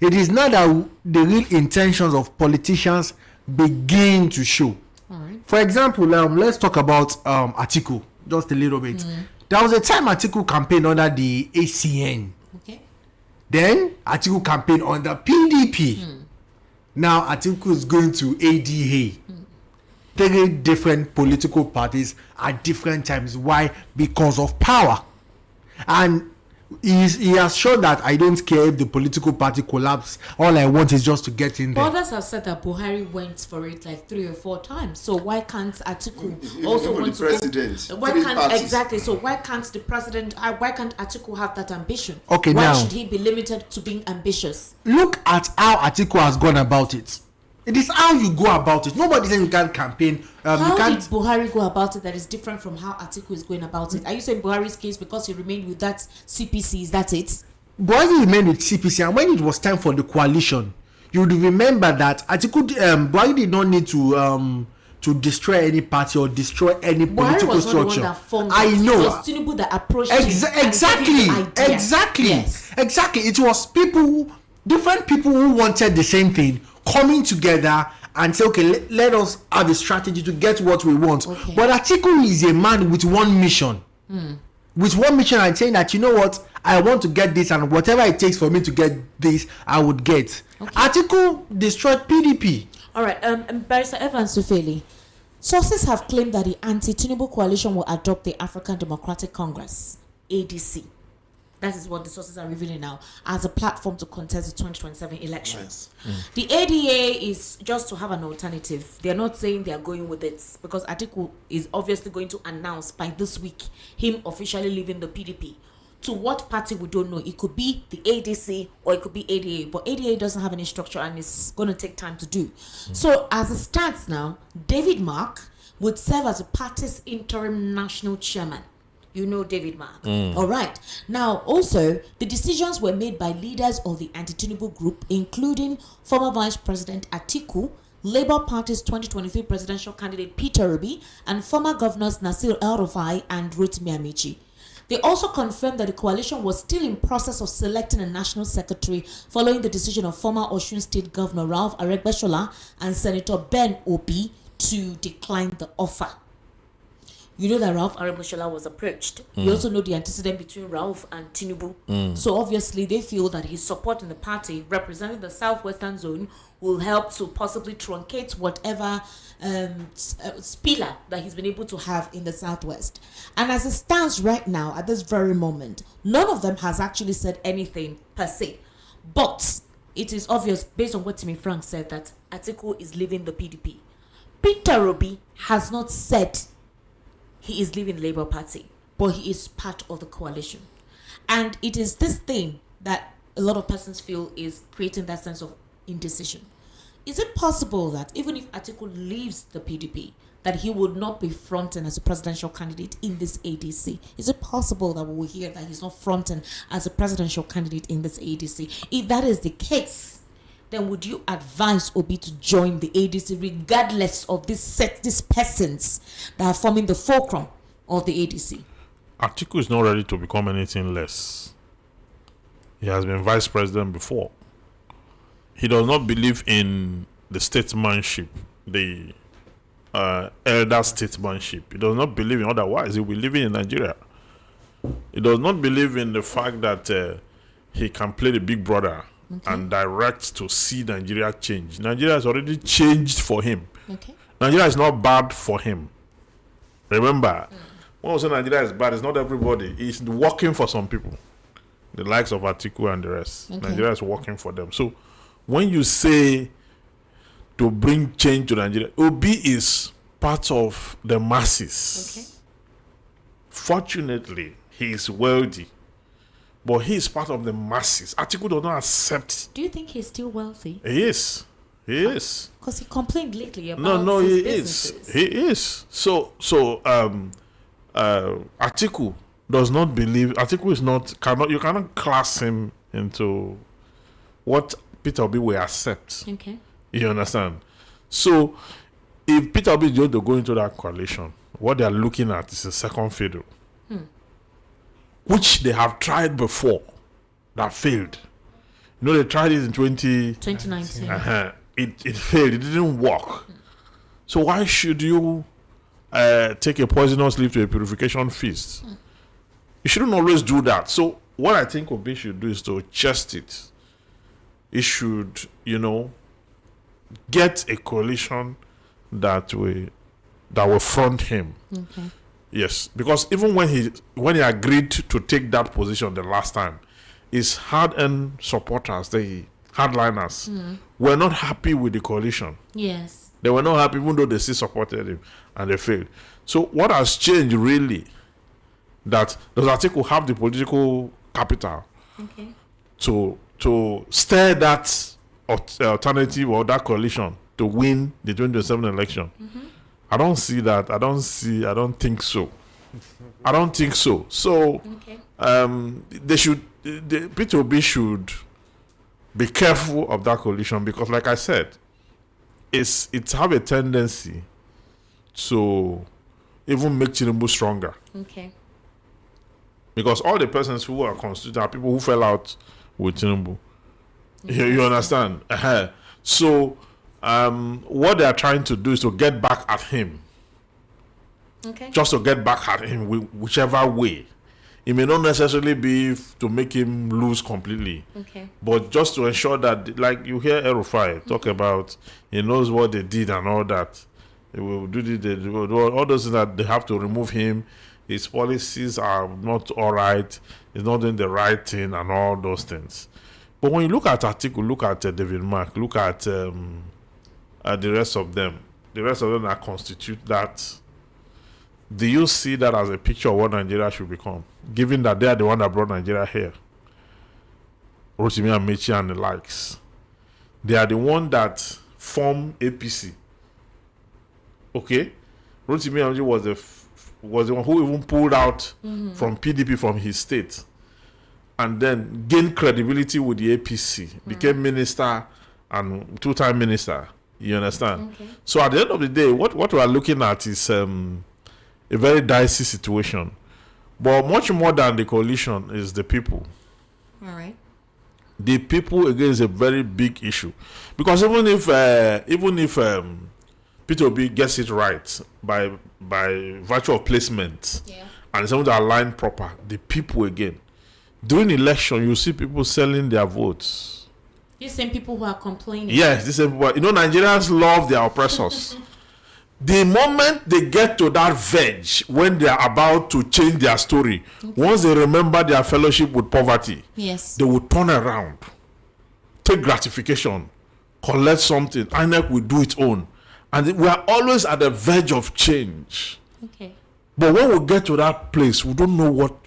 It is now that the real intentions of politicians begin to show. All right. For example, let's talk about Atiku just a little bit. There was a time Atiku campaigned under the ACN. Okay. Then Atiku campaigned under PDP. Now Atiku is going to ADA. 3 different political parties at different times. Why? Because of power. And he has shown that I don't care if the political party collapse. All I want is just to get in there. Others have said that Buhari went for it like 3 or 4 times. So why can't Atiku also want to president? Why can't exactly? So why can't the president? Why can't Atiku have that ambition? Okay, why now should he be limited to being ambitious? Look at how Atiku has gone about it. It is how you go about it. Nobody says you can't campaign. How you can't. did Buhari go about it that is different from how Atiku is going about it? Are you saying Buhari's case because he remained with that CPC, is that it? Buhari remained with CPC, and when it was time for the coalition, you would remember that Atiku, Buhari did not need to destroy any party or destroy any political structure. Not the one that I know. It was Tinubu that approached him. Exactly. Yes. Exactly. It was different people who wanted the same thing coming together and say, okay, let us have a strategy to get what we want. Okay. But Atiku is a man with one mission. With one mission and saying that, you know what, I want to get this, and whatever it takes for me to get this, I would get. Okay. Atiku destroyed PDP. All right, Barrister Evans Sufeli, sources have claimed that the anti-Tinubu coalition will adopt the African Democratic Congress, ADC. That is what the sources are revealing now, as a platform to contest the 2027 elections. The ADA is just to have an alternative. They're not saying they're going with it, because Atiku is obviously going to announce by this week him officially leaving the PDP. To what party, we don't know. It could be the ADC or it could be ADA, but ADA doesn't have any structure and it's going to take time to do. So as it stands now, David Mark would serve as the party's interim national chairman. You know David Mark. All right. Now, also, the decisions were made by leaders of the anti-Tinubu group, including former Vice President Atiku, Labour Party's 2023 presidential candidate Peter Obi, and former governors Nasir El-Rufai and Rotimi Amici. They also confirmed that the coalition was still in process of selecting a national secretary following the decision of former Osun State Governor Ralph Aregbesola and Senator Ben Obi to decline the offer. You know that Ralph Aregbesola was approached. You also know the antecedent between Ralph and Tinubu. So obviously they feel that his support in the party representing the southwestern zone will help to possibly truncate whatever spiller that he's been able to have in the southwest. And as it stands right now, at this very moment, none of them has actually said anything per se. But it is obvious, based on what Timmy Frank said, that Atiku is leaving the PDP. Peter Obi has not said he is leaving the Labour Party, but he is part of the coalition. And it is this thing that a lot of persons feel is creating that sense of indecision. Is it possible that even if Atiku leaves the PDP, that he would not be fronting as a presidential candidate in this ADC? Is it possible that we will hear that he's not fronting as a presidential candidate in this ADC? If that is the case, then would you advise Obi to join the ADC regardless of these persons that are forming the fulcrum of the ADC? Atiku is not ready to become anything less. He has been vice president before. He does not believe in the statesmanship, the elder statesmanship. He does not believe in otherwise. He will be living in Nigeria. He does not believe in the fact that he can play the big brother and direct to see Nigeria change. Nigeria has already changed for him. Okay. Nigeria is not bad for him. Remember, when we say Nigeria is bad, it's not everybody. It's working for some people. The likes of Atiku and the rest. Okay. Nigeria is working for them. So when you say to bring change to Nigeria, Obi is part of the masses. Okay. Fortunately, he is wealthy, but he is part of the masses. Atiku does not accept. Do you think he's still wealthy? He is. He is. Because he complained lately about No, his he businesses. is. He is. So Atiku does not believe. Atiku is not. You cannot class him into what Peter Obi will accept. Okay. You understand? So if Peter Obi is going to go into that coalition, what they are looking at is a second fiddle, which they have tried before, that failed. You know, they tried it in 2019. It failed. It didn't work. So why should you take a poisonous leaf to a purification feast? You shouldn't always do that. So what I think Obi should do is to chest it. He should, get a coalition that will front him. Okay. Yes, because even when he agreed to take that position the last time, his hard-earned supporters, the hardliners, were not happy with the coalition. Yes. They were not happy, even though they still supported him, and they failed. So what has changed really? That does Atiku have the political capital Okay. to stir that alternative or that coalition to win the 2027 election? I don't see that. I don't think so. I don't think so. So Okay. Peter Obi should be careful of that coalition, because like I said, it's have a tendency to even make Tinubu stronger. Okay. Because all the persons who are constituted are people who fell out with Tinubu. You understand? So what they are trying to do is to get back at him. Okay. Just to get back at him whichever way. It may not necessarily be to make him lose completely. Okay. But just to ensure that, like you hear Erufai talk about, he knows what they did and all that. They will do this, they will do all those things that they have to remove him. His policies are not all right. He's not doing the right thing and all those things. But when you look at Atiku, look at David Mark, look at the rest of them that constitute that. Do you see that as a picture of what Nigeria should become? Given that they are the one that brought Nigeria here. Rotimi Amechi and the likes. They are the one that form APC. Okay? Rotimi Amechi was the one who even pulled out from PDP from his state, and then gained credibility with the APC, became minister and two-time minister. You understand? Okay. So at the end of the day, what we are looking at is a very dicey situation. But much more than the coalition is the people. All right. The people again is a very big issue, because even if Peter Obi gets it right by virtue of placement, and someone to align proper, the people again during election, you see people selling their votes. These same people who are complaining. Yes, these same people. Nigerians love their oppressors. The moment they get to that verge, when they are about to change their story, once they remember their fellowship with poverty, Yes. they will turn around, take gratification, collect something. INEC will do its own. And we are always at the verge of change. Okay. But when we get to that place, we don't know what.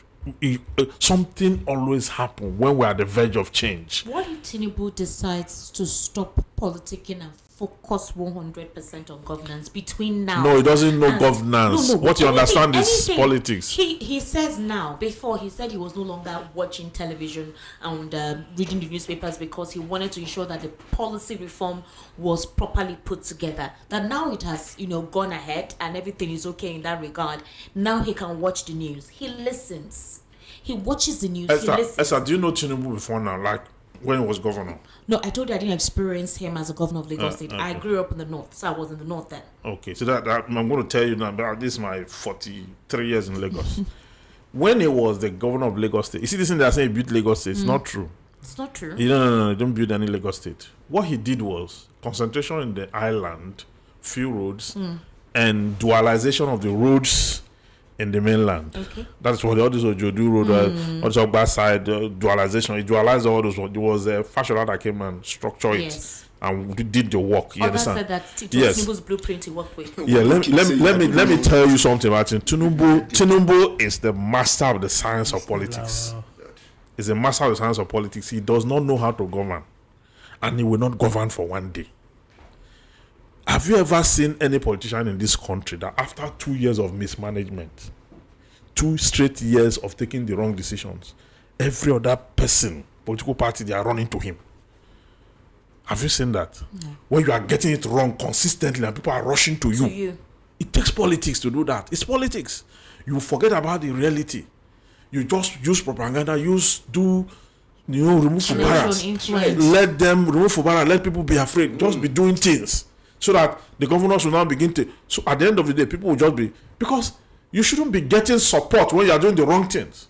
Something always happens when we are at the verge of change. What if Tinubu decides to stop politicking and focus 100% on governance between now? No, he doesn't know governance. What you understand is politics. He says now. Before, he said he was no longer watching television and reading the newspapers because he wanted to ensure that the policy reform was properly put together. That now it has, gone ahead and everything is okay in that regard. Now he can watch the news. He listens. He watches the news. He listens. Esther, do you know Tinubu before now? Like when he was governor? No, I told you I didn't experience him as a governor of Lagos State. Okay. I grew up in the north, so I was in the north then. Okay, so that I'm going to tell you now. But this is my 43 years in Lagos. When he was the governor of Lagos State, you see this thing they are saying he built Lagos State. It's not true. It's not true. No, don't build any Lagos state. What he did was concentration in the island, few roads, and dualization of the roads in the mainland. Okay. That's what all this Ojodu road, also back side, dualization. He dualized all those. It was a fashion that came and structured it and did the work. You understand? Said that it was Tinubu's blueprint he worked with. Yeah, let me tell you something about him. Tinubu is the master of the science of politics. He's a master of the science of politics. He does not know how to govern, and he will not govern for one day. Have you ever seen any politician in this country that after 2 years of mismanagement, 2 straight years of taking the wrong decisions, every other person, political party, they are running to him? Have you seen that? No. When you are getting it wrong consistently and people are rushing to you. It takes politics to do that. It's politics. You forget about the reality. You just use propaganda, remove Fubara. Let them remove Fubara, let people be afraid. Just be doing things. So that the governors will now begin to... So at the end of the day, people will just be... Because you shouldn't be getting support when you are doing the wrong things.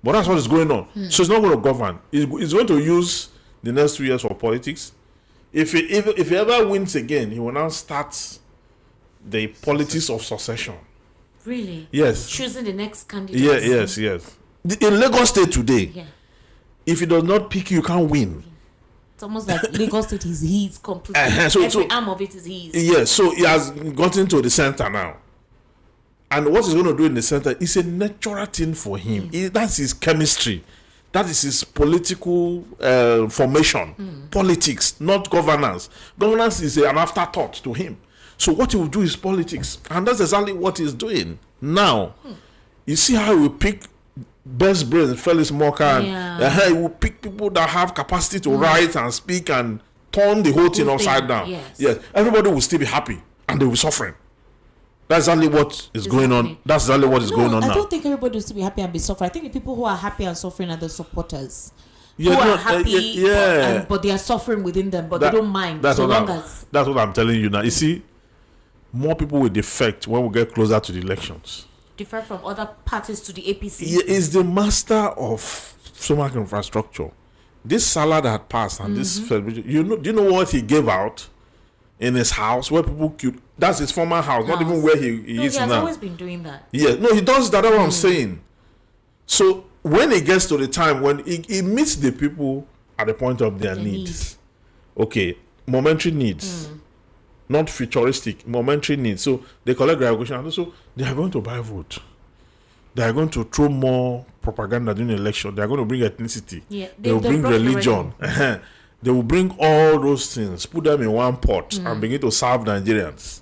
But that's what is going on. So it's not going to govern. It's going to use the next 2 years for politics. If he ever wins again, he will now start the politics of succession. Really? Yes. Choosing the next candidate. Yeah, yes. In Lagos State today, if he does not pick you, can't win. It's almost like Lagos State is his completely. Every arm of it is his. Yes, so he has gotten to the center now. And what he's going to do in the center is a natural thing for him. That's his chemistry. That is his political formation. Politics, not governance. Governance is an afterthought to him. So what he will do is politics. And that's exactly what he's doing now. You see how he will pick best brains, Felix Moka, and he will pick people that have capacity to write and speak and turn the whole thing upside down. Yes. Everybody will still be happy and they will be suffering. That's exactly what is going on. That's exactly what is going on now. I don't think everybody will still be happy and be suffering. I think the people who are happy and suffering are the supporters. Who are happy, but they are suffering within them, but they don't mind. That's what I'm telling you now. You see, more people will defect when we get closer to the elections. Different from other parties to the APC. He is the master of so much infrastructure. This Salah that passed and this, do you know what he gave out in his house where people could? That's his former house, not even where he is now. He has always been doing that. Yeah, no, he does that. That's what I'm saying. So when it gets to the time when he meets the people at the point of their needs, okay, momentary needs. Not futuristic, momentary needs. So they collect graduation and also they are going to buy vote. They are going to throw more propaganda during the election. They are going to bring ethnicity. They will bring religion. They will bring all those things, put them in one pot and begin to serve Nigerians.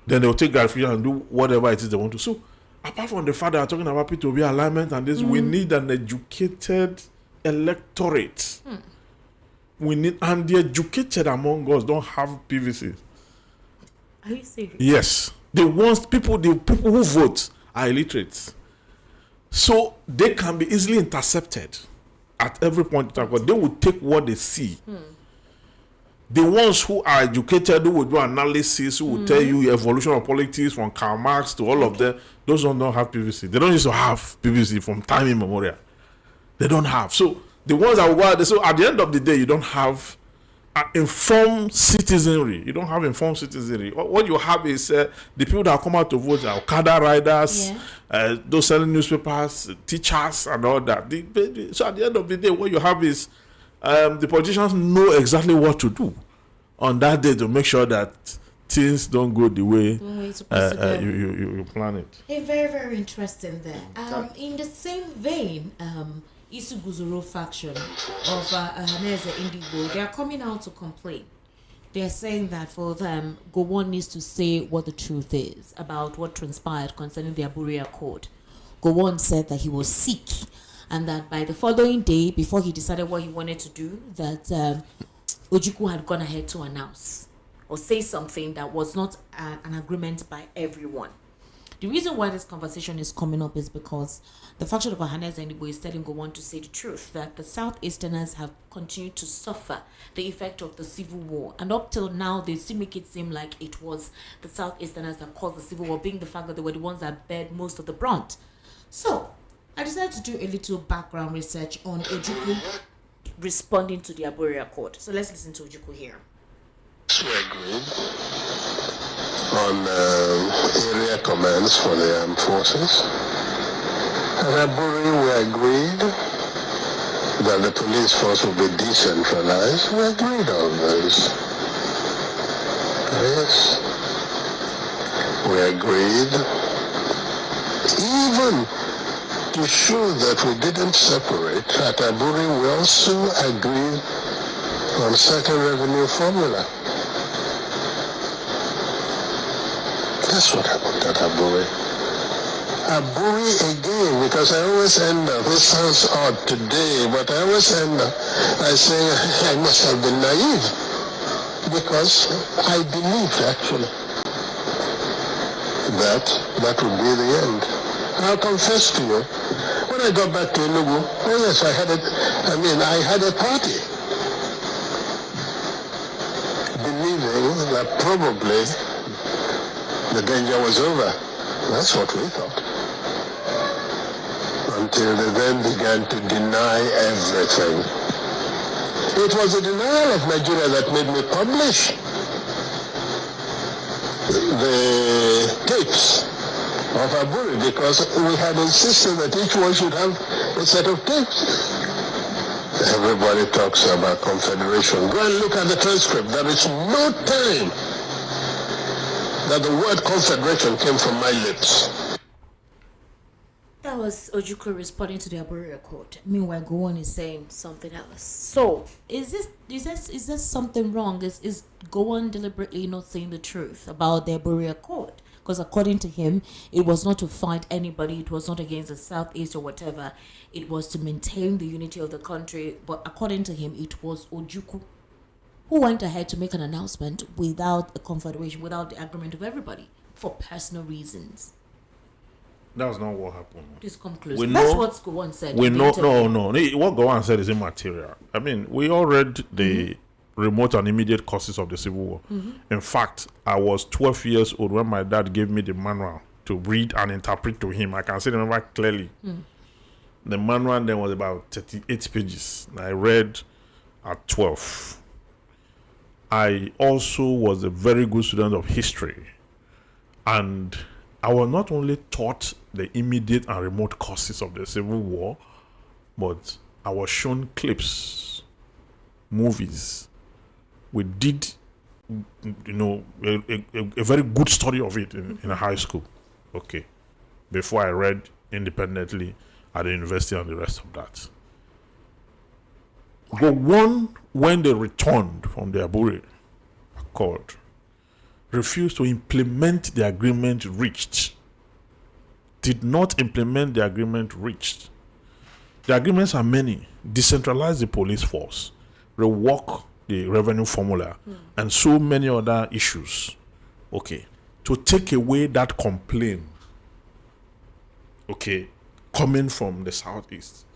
Then they will take gratification and do whatever it is they want to. So apart from the fact that they are talking about P2B alignment and this, we need an educated electorate. We need, and the educated among us don't have PVCs. Are you serious? Yes. The people who vote are illiterate. So they can be easily intercepted at every point in time, because they will take what they see. The ones who are educated, who will do analysis, who will tell you evolution of politics from Karl Marx to all of them, those don't have PVC. They don't used to have PVC from time immemorial. They don't have. So the ones that were, so at the end of the day, you don't have informed citizenry. You don't have informed citizenry. What you have is the people that come out to vote are Okada riders, those selling newspapers, teachers, and all that. So at the end of the day, what you have is the politicians know exactly what to do on that day to make sure that things don't go the way you plan it. Hey, very, very interesting there. In the same vein, Isu Guzoro faction of Haneze Indigo, they are coming out to complain. They are saying that for them, Gowon needs to say what the truth is about what transpired concerning the Aburi Accord. Gowon said that he was sick and that by the following day, before he decided what he wanted to do, that Ojukwu had gone ahead to announce or say something that was not an agreement by everyone. The reason why this conversation is coming up is because the faction of Ahanes Indigo is telling Gowon to say the truth, that the Southeasterners have continued to suffer the effect of the civil war. And up till now, they still make it seem like it was the Southeasterners that caused the civil war, being the fact that they were the ones that bared most of the brunt. So, I decided to do a little background research on Ojukwu responding to the Aburi Accord. So let's listen to Ojukwu here. We agreed on area commands for the armed forces. At Aburi, we agreed that the police force will be decentralized. We agreed on this. Yes. We agreed even to show that we didn't separate. At Aburi, we also agreed on certain revenue formula. That's what happened at Aburi. Aburi again, because I always end up, this sounds odd today, but I always end up, I say I must have been naive, because I believed actually that would be the end. I'll confess to you, when I got back to Enugu, oh yes, I had a party, believing that probably the danger was over. That's what we thought. Until they then began to deny everything. It was the denial of Nigeria that made me publish the tapes of Aburi, because we had insisted that each one should have a set of tapes. Everybody talks about confederation. Go and look at the transcript. There is no time that the word confederation came from my lips. That was Ojukwu responding to the Aburi Accord. Meanwhile, Gowon is saying something else. So, is this something wrong? Is Gowon deliberately not saying the truth about the Aburi Accord? Because according to him, it was not to fight anybody. It was not against the Southeast or whatever. It was to maintain the unity of the country. But according to him, it was Ojukwu who went ahead to make an announcement without a confederation, without the agreement of everybody, for personal reasons. That's not what happened. Please come close. That's what Gowon said. We know, no. What Gowon said is immaterial. I mean, we all read the remote and immediate causes of the Civil War. In fact, I was 12 years old when my dad gave me the manual to read and interpret to him. I can still remember clearly. The manual then was about 38 pages. I read at 12. I also was a very good student of history, and I was not only taught the immediate and remote causes of the Civil War, but I was shown clips, movies. We did, a very good study of it in high school. Okay, before I read independently at the university and the rest of that. But when they returned from the Aburi Accord, refused to implement the agreement reached. Did not implement the agreement reached. The agreements are many. Decentralize the police force, rework the revenue formula, and so many other issues. Okay, to take away that complaint, okay, coming from the Southeast,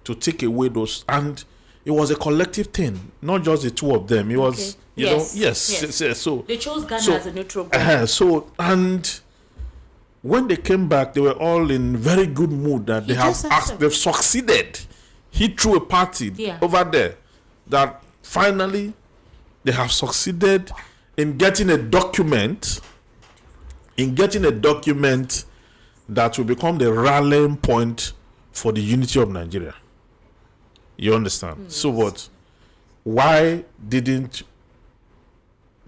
to take away those, and it was a collective thing, not just the two of them. It was, yes. So they chose Ghana as a neutral ground. And when they came back, they were all in very good mood that they've succeeded. He threw a party over there that finally they have succeeded in getting a document, that will become the rallying point for the unity of Nigeria. You understand? So what? Why didn't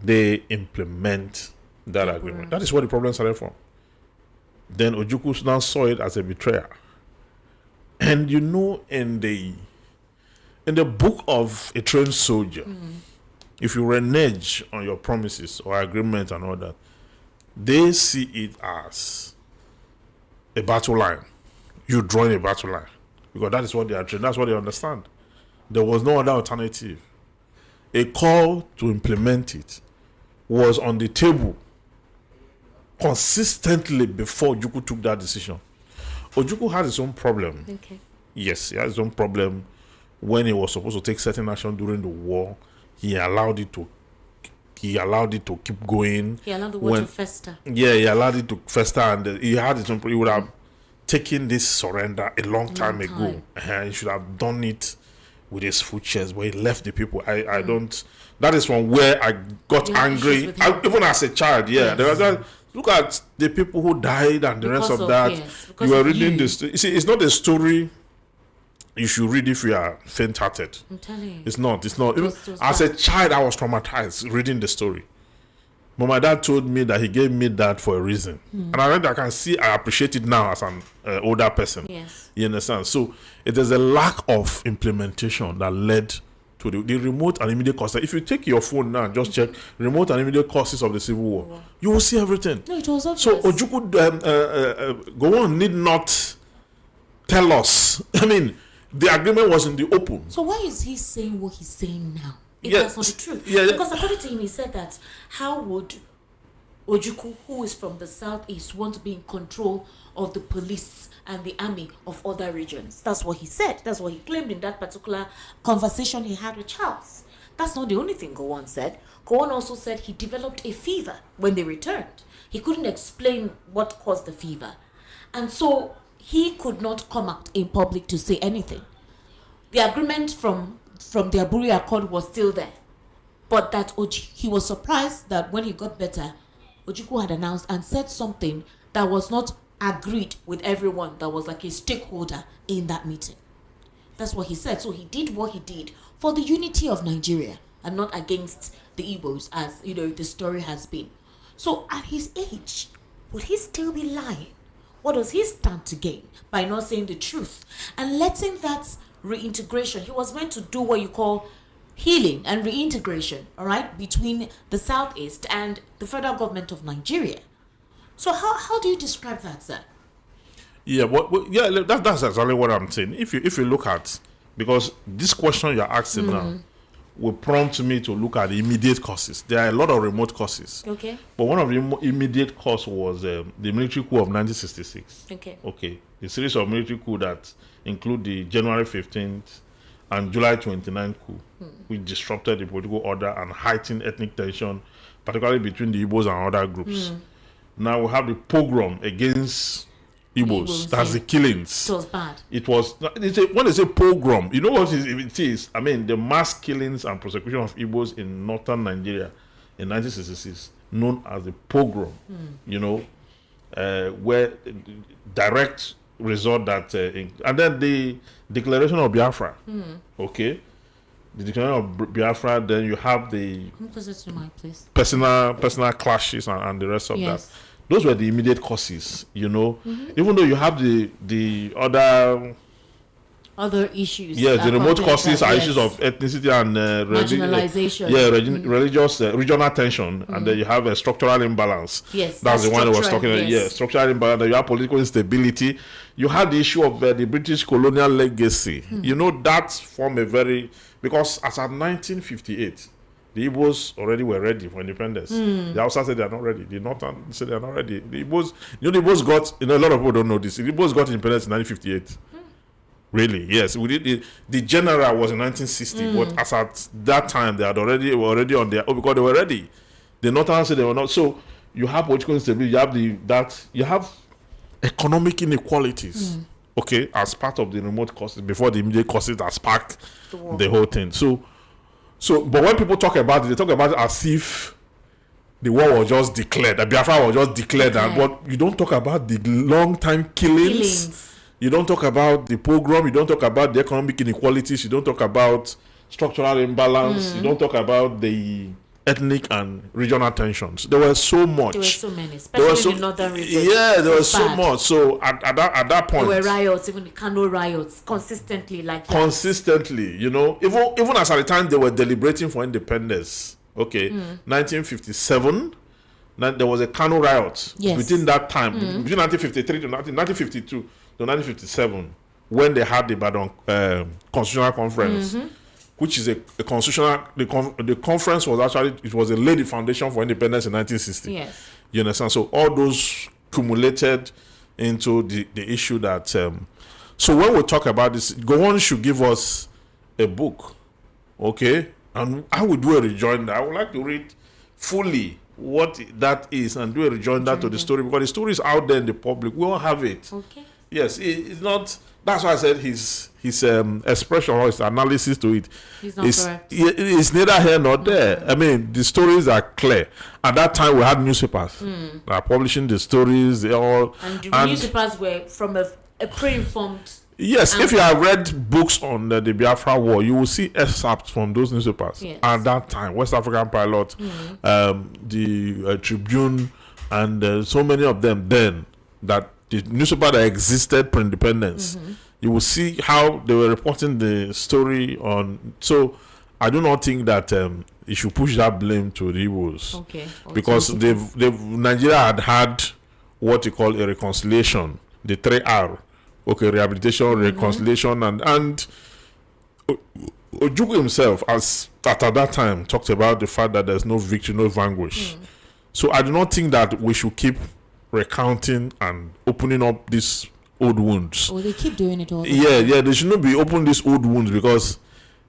they implement that agreement? That is where the problem started from. Then Ojukwu now saw it as a betrayal. And in the book of a trained soldier, if you renege on your promises or agreements and all that, they see it as a battle line. You drawing a battle line. Because that is what they are trained. That's what they understand. There was no other alternative. A call to implement it was on the table consistently before Ojukwu took that decision. Ojukwu had his own problem. Okay. Yes, he had his own problem when he was supposed to take certain action during the war. He allowed it to keep going. He allowed the war to fester. Yeah, he allowed it to fester, and he had his own. He would have taken this surrender a long time ago. He should have done it with his footsteps, where he left the people. I don't. That is from where I got angry. Even as a child, there was that. Look at the people who died and the rest of that. You were reading this. You see, it's not a story you should read if you are faint-hearted. I'm telling you. It's not. As a child, I was traumatized reading the story. But my dad told me that he gave me that for a reason. And I appreciate it now as an older person. Yes. You understand? So it is a lack of implementation that led to the remote and immediate causes. If you take your phone now and just check remote and immediate causes of the Civil War, you will see everything. No, it was obvious. So Ojukwu Gowon need not tell us. I mean, the agreement was in the open. So why is he saying what he's saying now? If that's not the truth. Because according to him, he said that how would Ojukwu, who is from the southeast, want to be in control of the police and the army of other regions? That's what he said. That's what he claimed in that particular conversation he had with Charles. That's not the only thing Gowon said. Gowon also said he developed a fever when they returned. He couldn't explain what caused the fever. And so he could not come out in public to say anything. The agreement from the Aburi Accord was still there. But that he was surprised that when he got better, Ojukwu had announced and said something that was not agreed with everyone, that was like a stakeholder in that meeting. That's what he said. So he did what he did for the unity of Nigeria and not against the Igbos, as the story has been. So at his age, would he still be lying? What does he stand to gain by not saying the truth and letting that reintegration? He was meant to do what you call healing and reintegration, all right, between the Southeast and the federal government of Nigeria. So how do you describe that, sir? Yeah, that's exactly what I'm saying. If you look at, because this question you're asking now will prompt me to look at the immediate causes. There are a lot of remote causes. Okay. But one of the immediate causes was the military coup of 1966. Okay. The series of military coup that include the January 15th and July 29th coup, which disrupted the political order and heightened ethnic tension, particularly between the Igbos and other groups. Now we have the pogrom against Igbos. That's the killings. It was bad. It was, when they say pogrom, you know what it is? I mean, the mass killings and persecution of Igbos in northern Nigeria in 1966, known as the pogrom, where direct result that, and then the declaration of Biafra, okay? The declaration of Biafra, then you have the personal clashes and the rest of that. Those were the immediate causes, even though you have the other issues. Yes, the remote causes are issues of ethnicity and marginalization. Religious regional tension, and then you have a structural imbalance. Yes, that's the one I was talking about. Yes, structural imbalance. Then you have political instability. You have the issue of the British colonial legacy. That form a very, because as of 1958. The Igbos already were ready for independence. The Hausa said they are not ready. The Northern said they are not ready. The Igbos, the Igbos got, a lot of people don't know this. The Igbos got independence in 1958. Really, yes. We did. The general was in 1960, but as at that time, they were already on their, because they were ready. The Northern said they were not. So you have political instability. You have economic inequalities. Okay, as part of the remote causes before the immediate causes that sparked the whole thing. So, but when people talk about it, they talk about it as if the war was just declared, the Biafra was just declared, but you don't talk about the long-time killings. You don't talk about the pogrom. You don't talk about the economic inequalities. You don't talk about structural imbalance. You don't talk about the ethnic and regional tensions. There were so much. There were so many, especially in the northern region. Yeah, there was so much. So at that point, there were riots, even the Kano riots, consistently like that. Consistently, even as at the time they were deliberating for independence. Okay, 1957, there was a Kano riot. Yes. Between that time, between 1953 to 1952 to 1957, when they had the Ibadan Constitutional Conference. Which is a constitutional, the conference was actually, it was a lady foundation for independence in 1960. Yes. You understand? So all those cumulated into the issue that, so when we talk about this, Gowon should give us a book, okay? And I will do a rejoinder. I would like to read fully what that is and do a rejoinder to the story, because the story is out there in the public. We all have it. Okay. Yes, it's not. That's why I said his expression or his analysis to it is neither here nor there. I mean, the stories are clear. At that time, we had newspapers that are publishing the stories. And the newspapers were from a pre-informed. Yes, if you have read books on the Biafra War, you will see excerpts from those newspapers. Yes. At that time, West African Pilot, the Tribune, and so many of them then, that the newspaper that existed pre-independence, you will see how they were reporting the story on. So I do not think that you should push that blame to the Igbos. Okay. Because Nigeria had what you call a reconciliation, the 3R. Okay, rehabilitation, reconciliation, and Ojukwu himself, at that time, talked about the fact that there's no victory, no vanquish. So I do not think that we should keep recounting and opening up these old wounds. Oh, they keep doing it all the time. Yeah, they should not be opening these old wounds because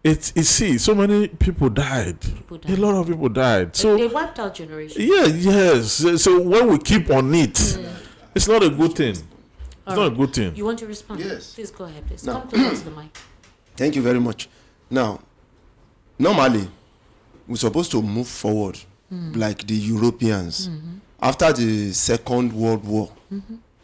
so many people died. A lot of people died. So they wiped out generations. Yes. So when we keep on it, it's not a good thing. It's not a good thing. You want to respond? Yes. Please go ahead, please. Come closer to the mic. Thank you very much. Now, normally, we're supposed to move forward like the Europeans. After the Second World War,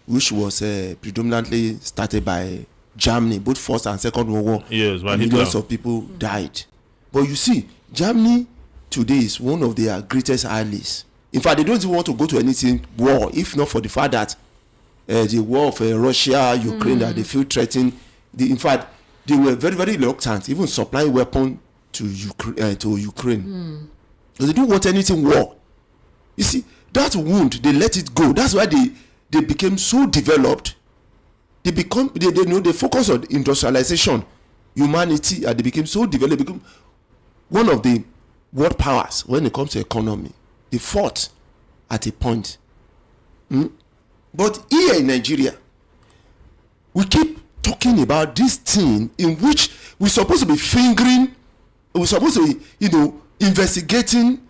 which was predominantly started by Germany, both First and Second World War, millions of people died. But you see, Germany today is one of their greatest allies. In fact, they don't even want to go to anything war, if not for the fact that the war of Russia, Ukraine, that they feel threatened. In fact, they were very, very reluctant, even supplying weapons to Ukraine. Because they don't want anything war. You see, that wound, they let it go. That's why they became so developed. They focus on industrialization, humanity, and they became so developed. They became one of the world powers when it comes to economy. They fought at a point. But here in Nigeria, we keep talking about this thing in which we're supposed to be fingering, we're supposed to be, investigating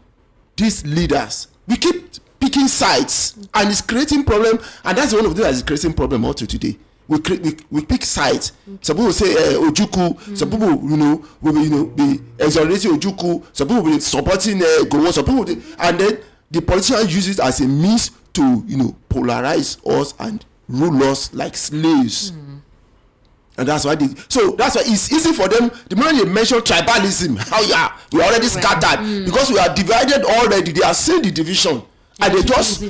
these leaders. We keep picking sides, and it's creating problem. And that's one of the things that's creating problem also today. We pick sides. Some people say Ojukwu. Some people, will be exonerating Ojukwu. Some people will be supporting Gowon. Some people, and then the politicians use it as a means to polarize us and rule us like slaves. And that's why that's why it's easy for them. The moment they mention tribalism, we are already scattered because we are divided already. They are seeing the division and they just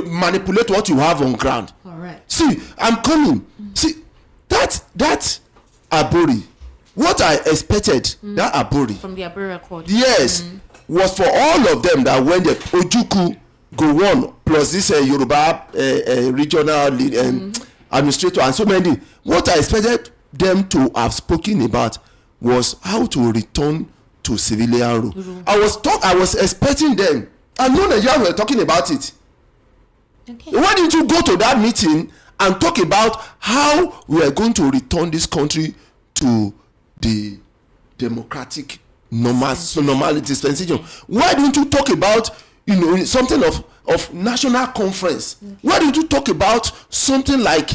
manipulate what you have on ground. All right. See, I'm coming. See, that Aburi, what I expected, that Aburi from the Aburi Accord, yes, was for all of them that when the Ojukwu Gowon plus this Yoruba regional administrator and so many. What I expected them to have spoken about was how to return to civilian rule. I was expecting them. I know Nigerians were talking about it. Okay. Why didn't you go to that meeting and talk about how we are going to return this country to the democratic normality dispensation? Why don't you talk about something of national conference? Why don't you talk about something like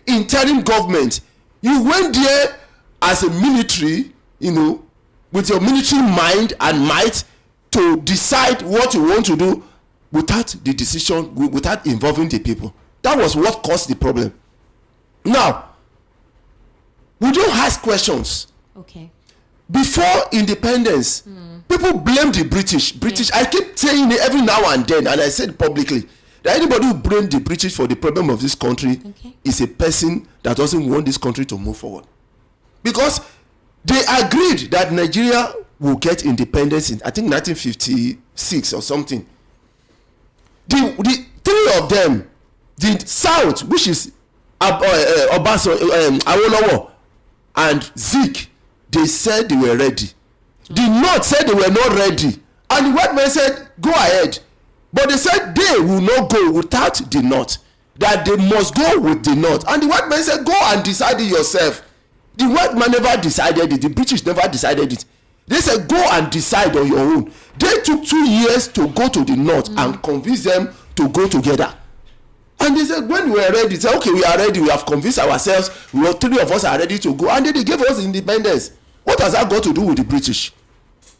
interim government? You went there as a military, with your military mind and might to decide what you want to do without the decision, without involving the people. That was what caused the problem. Now, we don't ask questions. Okay. Before independence, people blame the British. I keep saying it every now and then, and I said publicly that anybody who blames the British for the problem of this country is a person that doesn't want this country to move forward. Because they agreed that Nigeria will get independence in, I think, 1956 or something. The three of them, the South, which is Awolowo and Zik, they said they were ready. The North said they were not ready. And the white men said, go ahead. But they said they will not go without the North. That they must go with the North. And the white men said, go and decide it yourself. The white man never decided it. The British never decided it. They said, go and decide on your own. They took 2 years to go to the North and convince them to go together. And they said, when we were ready, they said, okay, we are ready, we have convinced ourselves, three of us are ready to go, and then they gave us independence. What has that got to do with the British?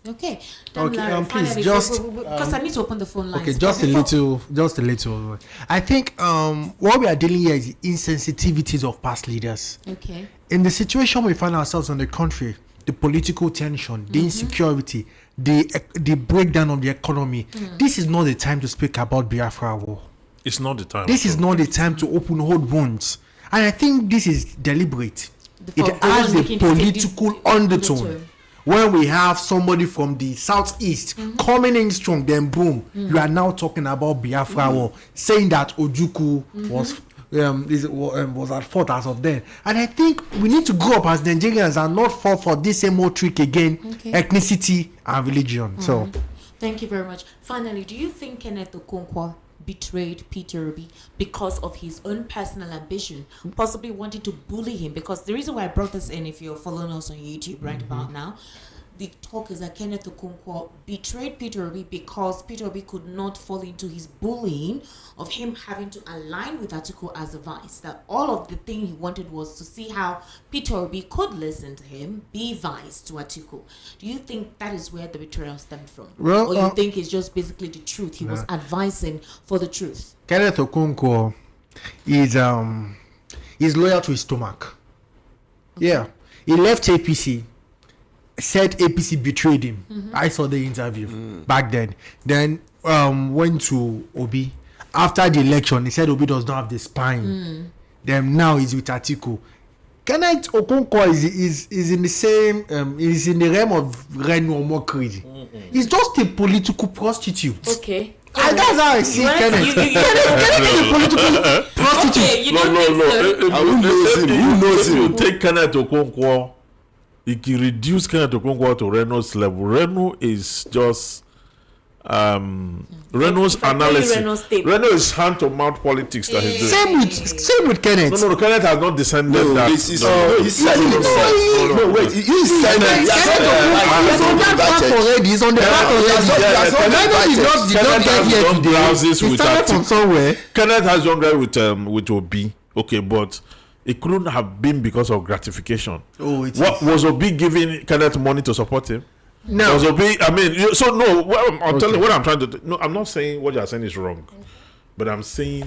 Okay. Okay, please, just because I need to open the phone lines. Okay, just a little. I think what we are dealing here is insensitivities of past leaders. Okay. In the situation we find ourselves in the country, the political tension, the insecurity, the breakdown of the economy, this is not the time to speak about Biafra war. It's not the time. This is not the time to open old wounds. And I think this is deliberate. It has a political undertone. When we have somebody from the southeast coming in strong, then boom, you are now talking about Biafra war, saying that Ojukwu was at fault as of then. And I think we need to grow up as Nigerians and not fall for this same old trick again, ethnicity and religion. So, thank you very much. Finally, do you think Kenneth Okonkwo betrayed Peter Obi because of his own personal ambition, possibly wanting to bully him? Because the reason why I brought this in, if you're following us on YouTube right about now, the talk is that Kenneth Okonkwo betrayed Peter Obi because Peter Obi could not fall into his bullying of him having to align with Atiku as a vice. That all of the thing he wanted was to see how Peter Obi could listen to him, be vice to Atiku. Do you think that is where the betrayal stemmed from? Well, or you think it's just basically the truth? He was advising for the truth. Kenneth Okonkwo is loyal to his stomach. Okay. Yeah. He left APC. Said APC betrayed him. I saw the interview back then. Then went to Obi. After the election, he said Obi does not have the spine. Then now he's with Atiku. Kenneth Okonkwo is in the same is in the realm of Reno mockery. He's just a political prostitute. Okay. And that's how I see Kenneth. Kenneth is a political prostitute. Who knows him? You take Kenneth Okonkwo. He can reduce Kenneth Okonkwo to Reno's level. Reno is just Reno's analysis. Reno is hand to mouth politics that he's doing. Same with Kenneth. No, Kenneth has not descended that. He's said it himself. No, wait, he said it. He's on the back already. Reno did not get here today. He started from somewhere. Kenneth has young guy with Obi. Okay, but it couldn't have been because of gratification. Was Obi giving Kenneth money to support him? No. Was Obi, I mean, I'm telling you what I'm trying to do. No, I'm not saying what you're saying is wrong, but I'm saying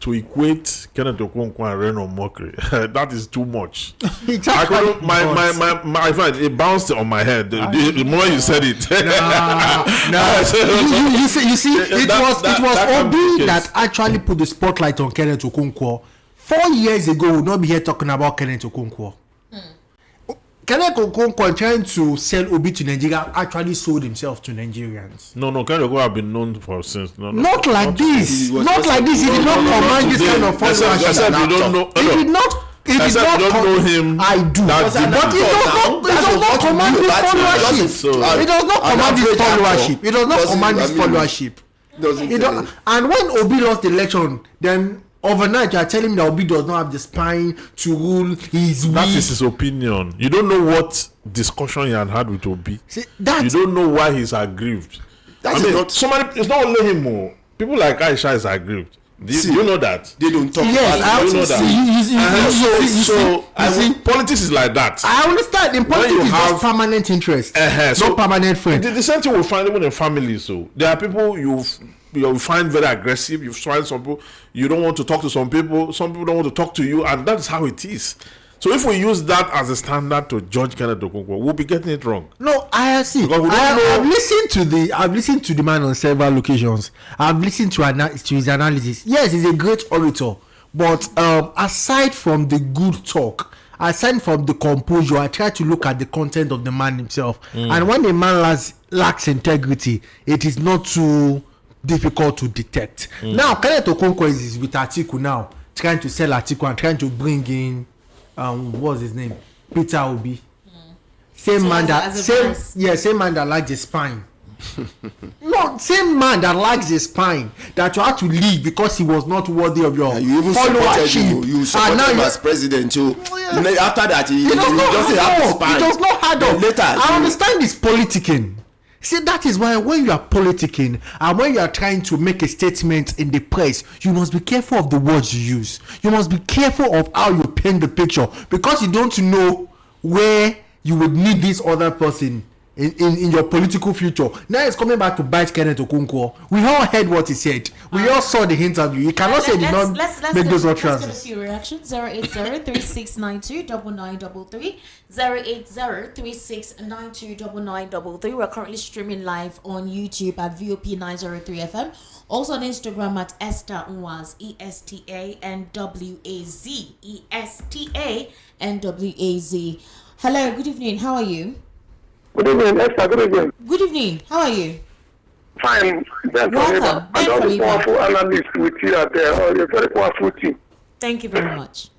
to equate Kenneth Okonkwo and Reno mockery, that is too much. I couldn't, my friend, it bounced on my head the moment you said it. You see, it was Obi that actually put the spotlight on Kenneth Okonkwo. 4 years ago, we'll not be here talking about Kenneth Okonkwo. Kenneth Okonkwo trying to sell Obi to Nigeria actually sold himself to Nigerians. No, Kenneth Okonkwo have been known for since. Not like this. He did not command this kind of followership. You don't know. He did not. If you don't know him, I do. But it does not command this followership. It does not command this followership. It does not command this followership. And when Obi lost the election, then overnight you are telling me that Obi does not have the spine to rule. He's weak. That is his opinion. You don't know what discussion he had with Obi. See, you don't know why he's aggrieved. Somebody, it's not only him. More people like Aisha is aggrieved. Do you know that? They don't talk about it. Politics is like that. I understand. In politics, it's just permanent interest, not permanent friend. The same thing we find even in families. So there are people you find very aggressive. You find some people you don't want to talk to. Some people don't want to talk to you, and that's how it is. So if we use that as a standard to judge Kenneth Okonkwo, we'll be getting it wrong. No, I see. I've listened to the man on several occasions. I've listened to his analysis. Yes, he's a great orator, but aside from the good talk, aside from the composure, I try to look at the content of the man himself. And when a man lacks integrity, it is not too difficult to detect. Now, Kenneth Okonkwo is with Atiku now, trying to sell Atiku and trying to bring in what's his name? Peter Obi. Same man that likes the spine. No, same man that likes the spine that you had to leave because he was not worthy of your followership. You supported him as president too. After that, he does not add up. I understand this politicking. See, that is why when you are politicking and when you are trying to make a statement in the press, you must be careful of the words you use. You must be careful of how you paint the picture, because you don't know where you would need this other person in your political future. Now it's coming back to bite Kenneth Okonkwo. We all heard what he said. We all saw the interview. You cannot say he did not make those utterances. Let's get a few reactions. 080-3692-9933. 080-3692-9933. We're currently streaming live on YouTube at VOP 903 FM. Also on Instagram at Esther Nwaz, ESTANWAZ, ESTANWAZ. Hello, good evening. How are you? Good evening, Esther. Good evening. Good evening. How are you? Fine. Ben Welcome. and all the powerful analysts with you out there, all the very powerful team. Thank you very much.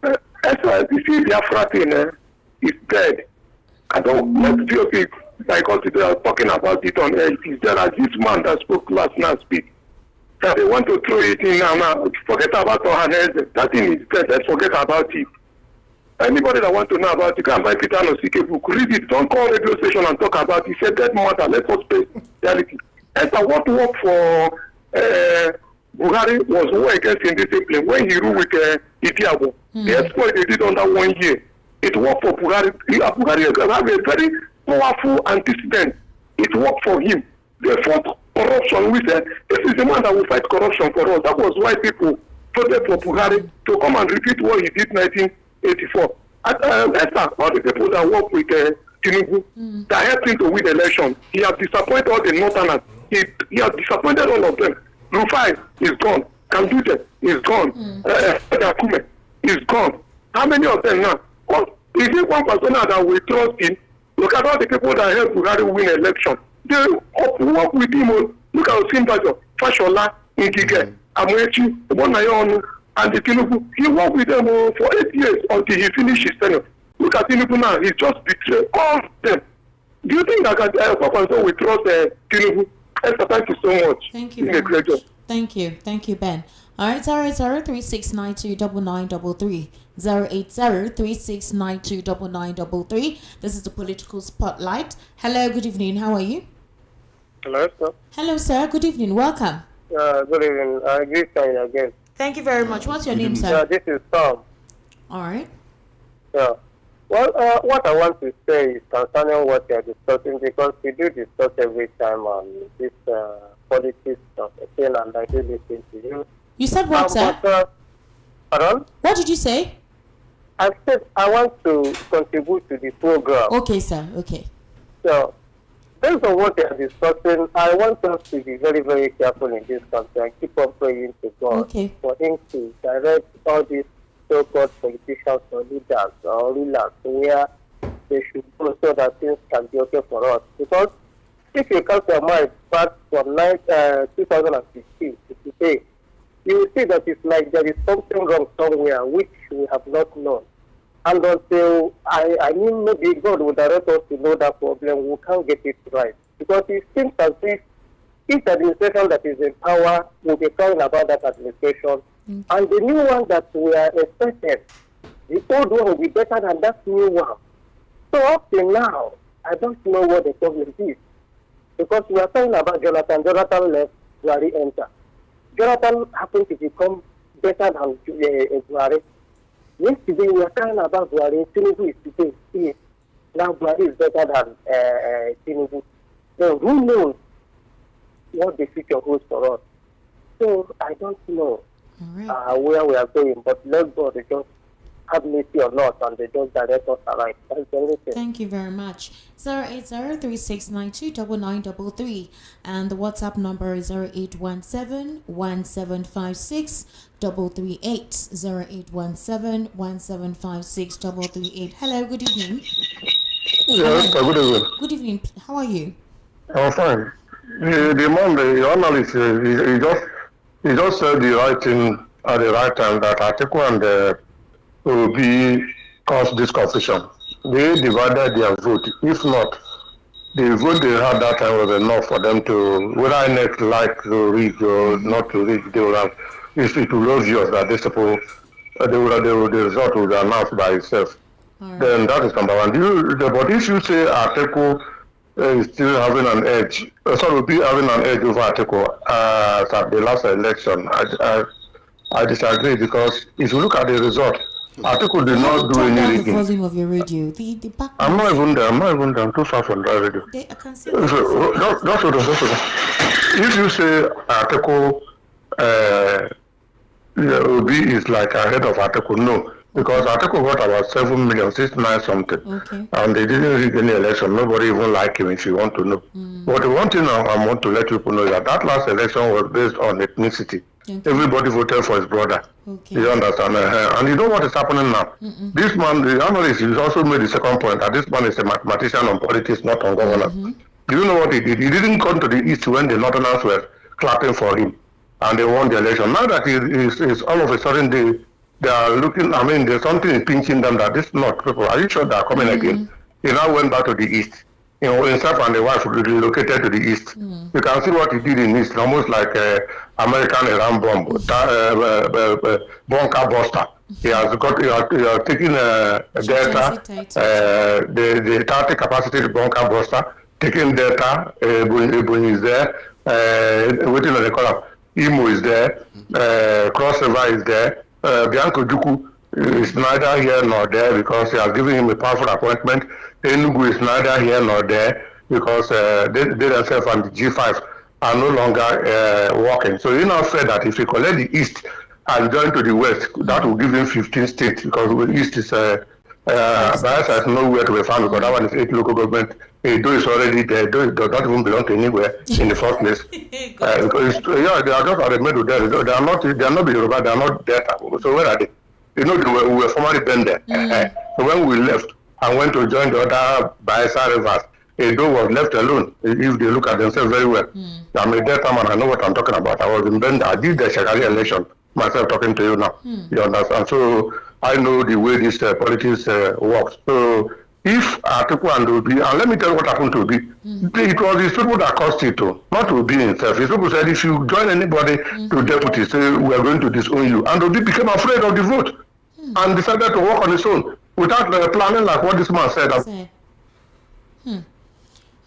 Esther, you see the Afra thing is dead. I don't let VOP, because they are talking about it on air. There are this man that spoke last night speak. That they want to throw it in now. Forget about Ohaneze. That thing is dead. Let's forget about it. Anybody that wants to know about it, can buy Peter Nosike book. Read it. Don't call radio station and talk about it. It's a dead matter. Let us face reality. Esther, what worked for Buhari was war against indiscipline. When he ruled with Itiabo, the exploit they did under 1 year, it worked for Buhari. Buhari have a very powerful antecedent. It worked for him. They fought corruption. We said, this is the man that will fight corruption for us. That was why people voted for Buhari to come and repeat what he did in 1984. Esther, all the people that work with Tinubu, that helped him to win the election, he has disappointed all the Northerners. He has disappointed all of them. Rufai is gone. Ganduje is gone. Akume is gone. How many of them now? Is it one person that we trust in? Look at all the people that helped Buhari win election. They work with him. Look at Osinbajo, Fashola, Ngige, Amoechi, Obonayonu, and the Tinubu. He worked with them for 8 years until he finished his tenure. Look at Tinubu now. He just betrayed all of them. Do you think that Okonkwo will trust Tinubu? Esther, thank you so much. Thank you very much. Thank you. Thank you, Ben. All right, 080-3692-9933. 080-3692-9933. This is the political spotlight. Hello, good evening. How are you? Hello, sir. Hello, sir. Good evening. Welcome. Good evening. Great time again. Thank you very much. What's your name, sir? This is Tom. All right. Yeah. Well, what I want to say is concerning what you are discussing, because we do discuss every time on this politics of again, and I do listen to you. You said what, sir? Pardon? What did you say? I said I want to contribute to the program. Okay, sir. Okay. So, based on what you are discussing, I want us to be very, very careful in this country and keep on praying to God for him to direct all these so-called politicians or leaders or rulers where they should go so that things can be okay for us. Because if you count your mind back from 2015 to today, you will see that it's like there is something wrong somewhere which we have not known. And until I mean maybe God will direct us to know that problem, we can't get it right. Because it seems as if each administration that is in power will be talking about that administration. And the new one that we are expecting, the old one will be better than that new one. So up till now, I don't know what the problem is. Because we are talking about Jonathan. Jonathan left, Buhari enter. Jonathan happened to become better than Buhari. Yesterday we were talking about Buhari. Tinubu is today. Yes. Now Buhari is better than Tinubu. So who knows what the future holds for us? So I don't know where we are going, but let God just have mercy on us and they just direct us aright. Thank you very much. 080-3692-9933 and the WhatsApp number is 0817-1756-338. 0817-1756-338. Hello, good evening. Yes, good evening. Good evening. How are you? I'm fine. The man, the analyst, he just said the right thing at the right time, that Atiku and will be caused this confusion. They divided their vote. If not, the vote they had that time was enough for them to, whether INEC like to read or not to read, they will have, if it will obvious that these people, the result will be announced by itself. Then that is number one. But if you say Atiku is still having an edge. Sorry, will be having an edge over Atiku at the last election. I disagree because if you look at the result, Atiku did not do any down rigging. the volume of your radio. The back. I'm not even there. I'm too far from the radio. I can see. Just hold on. If you say Atiku Obi is like ahead of Atiku, no. Because Atiku got about 7 million, 69 something. Okay. And they didn't rig any election. Nobody even liked him, if you want to know. But the one thing I want to let people know is that last election was based on ethnicity. Okay. Everybody voted for his brother. Okay. You understand? And you know what is happening now? This man, the analyst, he also made the second point that this man is a mathematician on politics, not on governance. Do you know what he did? He didn't come to the east when the northerners were clapping for him and they won the election. Now that is all of a sudden they are looking, I mean, there's something pinching them that this not people. Are you sure they are coming again? He now went back to the east. You know, himself and the wife relocated to the east. You can see what he did in east, almost like American Iran bomb, bunker buster. He has taken Delta, the 30 capacity bunker buster, taking Delta, Ebony is there, waiting on the column. Imo is there, Cross River is there, Bianco Juku is neither here nor there because he has given him a powerful appointment. Enugu is neither here nor there because they themselves and the G5 are no longer working. So you now say that if you collect the east and join to the west, that will give him 15 states because the east is Bayelsa is nowhere to be found because that one is 8 local government. Edo is already there. Edo does not even belong to anywhere in the first place. Because they are just at the middle there. They are not Yoruba. They are not there. So where are they? You know, we were formerly been there. So when we left and went to join the other Bayelsa rivers, Edo was left alone. If they look at themselves very well, I'm a Delta man. I know what I'm talking about. I was in Benda. I did the Shagari election myself, talking to you now. You understand? So I know the way this politics works. So if Atiku and Obi, and let me tell you what happened to Obi, it was his people that caused it to, not Obi himself. His people said, if you join anybody to deputy, say we are going to disown you. And Obi became afraid of the vote and decided to work on his own without planning like what this man said.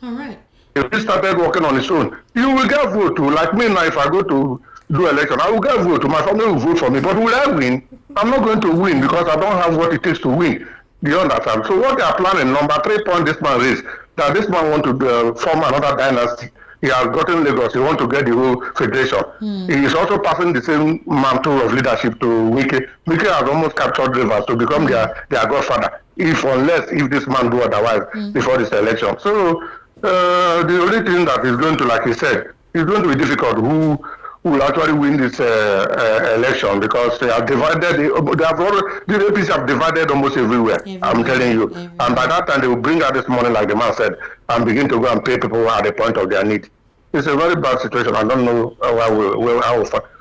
All right. If he started working on his own, you will get vote too. Like me now, if I go to do election, I will get vote. My family will vote for me. But will I win? I'm not going to win because I don't have what it takes to win. Do you understand? So what they are planning, number 3 point this man raised, that this man want to form another dynasty. He has gotten Lagos. He want to get the whole federation. He is also passing the same mantle of leadership to Wike. Wike has almost captured Rivers to become their godfather. Unless this man do otherwise before this election. So the only thing that is going to, like he said, is going to be difficult. Who will actually win this election because they have divided. The APC have divided almost everywhere. I'm telling you. And by that time, they will bring out this money, like the man said, and begin to go and pay people at the point of their need. It's a very bad situation. I don't know how we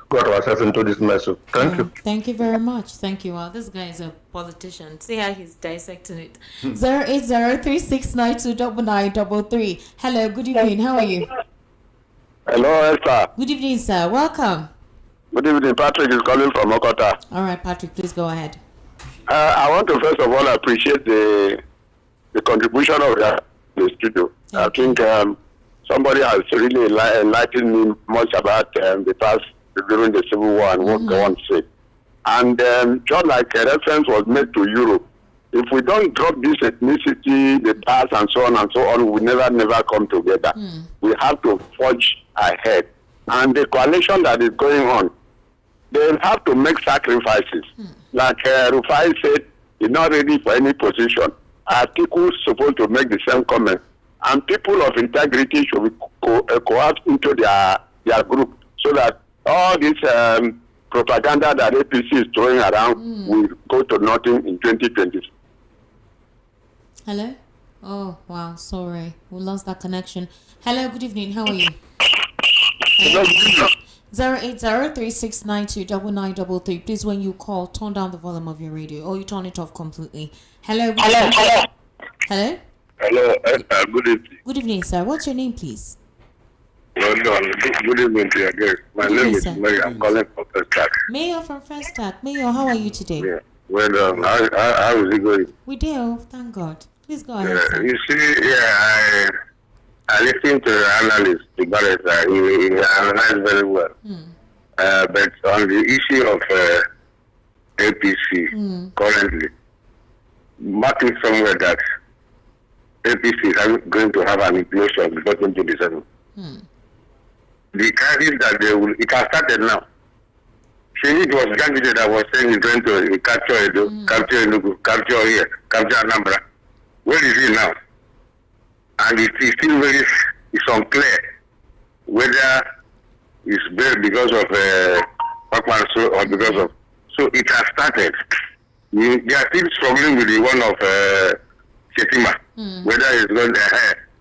got ourselves into this mess. So thank you. Thank you very much. Thank you. Well, this guy is a politician. See how he's dissecting it. 08036929933. Hello. Good evening. How are you? Hello, Esther. Good evening, sir. Welcome. Good evening. Patrick is calling from Okota. All right, Patrick, please go ahead. I want to first of all appreciate the contribution of the studio. I think somebody has really enlightened me much about the past during the Civil War and what they want to say. And just like a reference was made to Europe, if we don't drop this ethnicity, the past, and so on, we never come together. We have to forge ahead. And the coalition that is going on, they have to make sacrifices. Like Rufai said, he's not ready for any position. Atiku is supposed to make the same comment. And people of integrity should be coerced into their group so that all this propaganda that APC is throwing around will go to nothing in 2020. Hello? Oh, wow. Sorry. We lost that connection. Hello. Good evening. How are you? 08036929933. Please, when you call, turn down the volume of your radio or you turn it off completely. Hello. Hello. Hello, good evening. Good evening, sir. What's your name, please? Good evening to you again. My name is Mary. I'm calling from First Tag. Mayor from First Tag. Mayor, how are you today? Yeah. Well, how is it going? We do. Thank God. Please go ahead, sir. You see, I listened to the analyst, the barrister. He analyzed very well. But on the issue of APC currently, marking somewhere that APC is going to have an implosion before 2027. The crisis that they will, it has started now. It was Ganduje that was saying he's going to capture Enugu, capture here, capture Anambra. Where is he now? And it is still it's unclear whether it's based because of Pakmanso or because of. So it has started. They are still struggling with the one of Chetima. Whether it's going to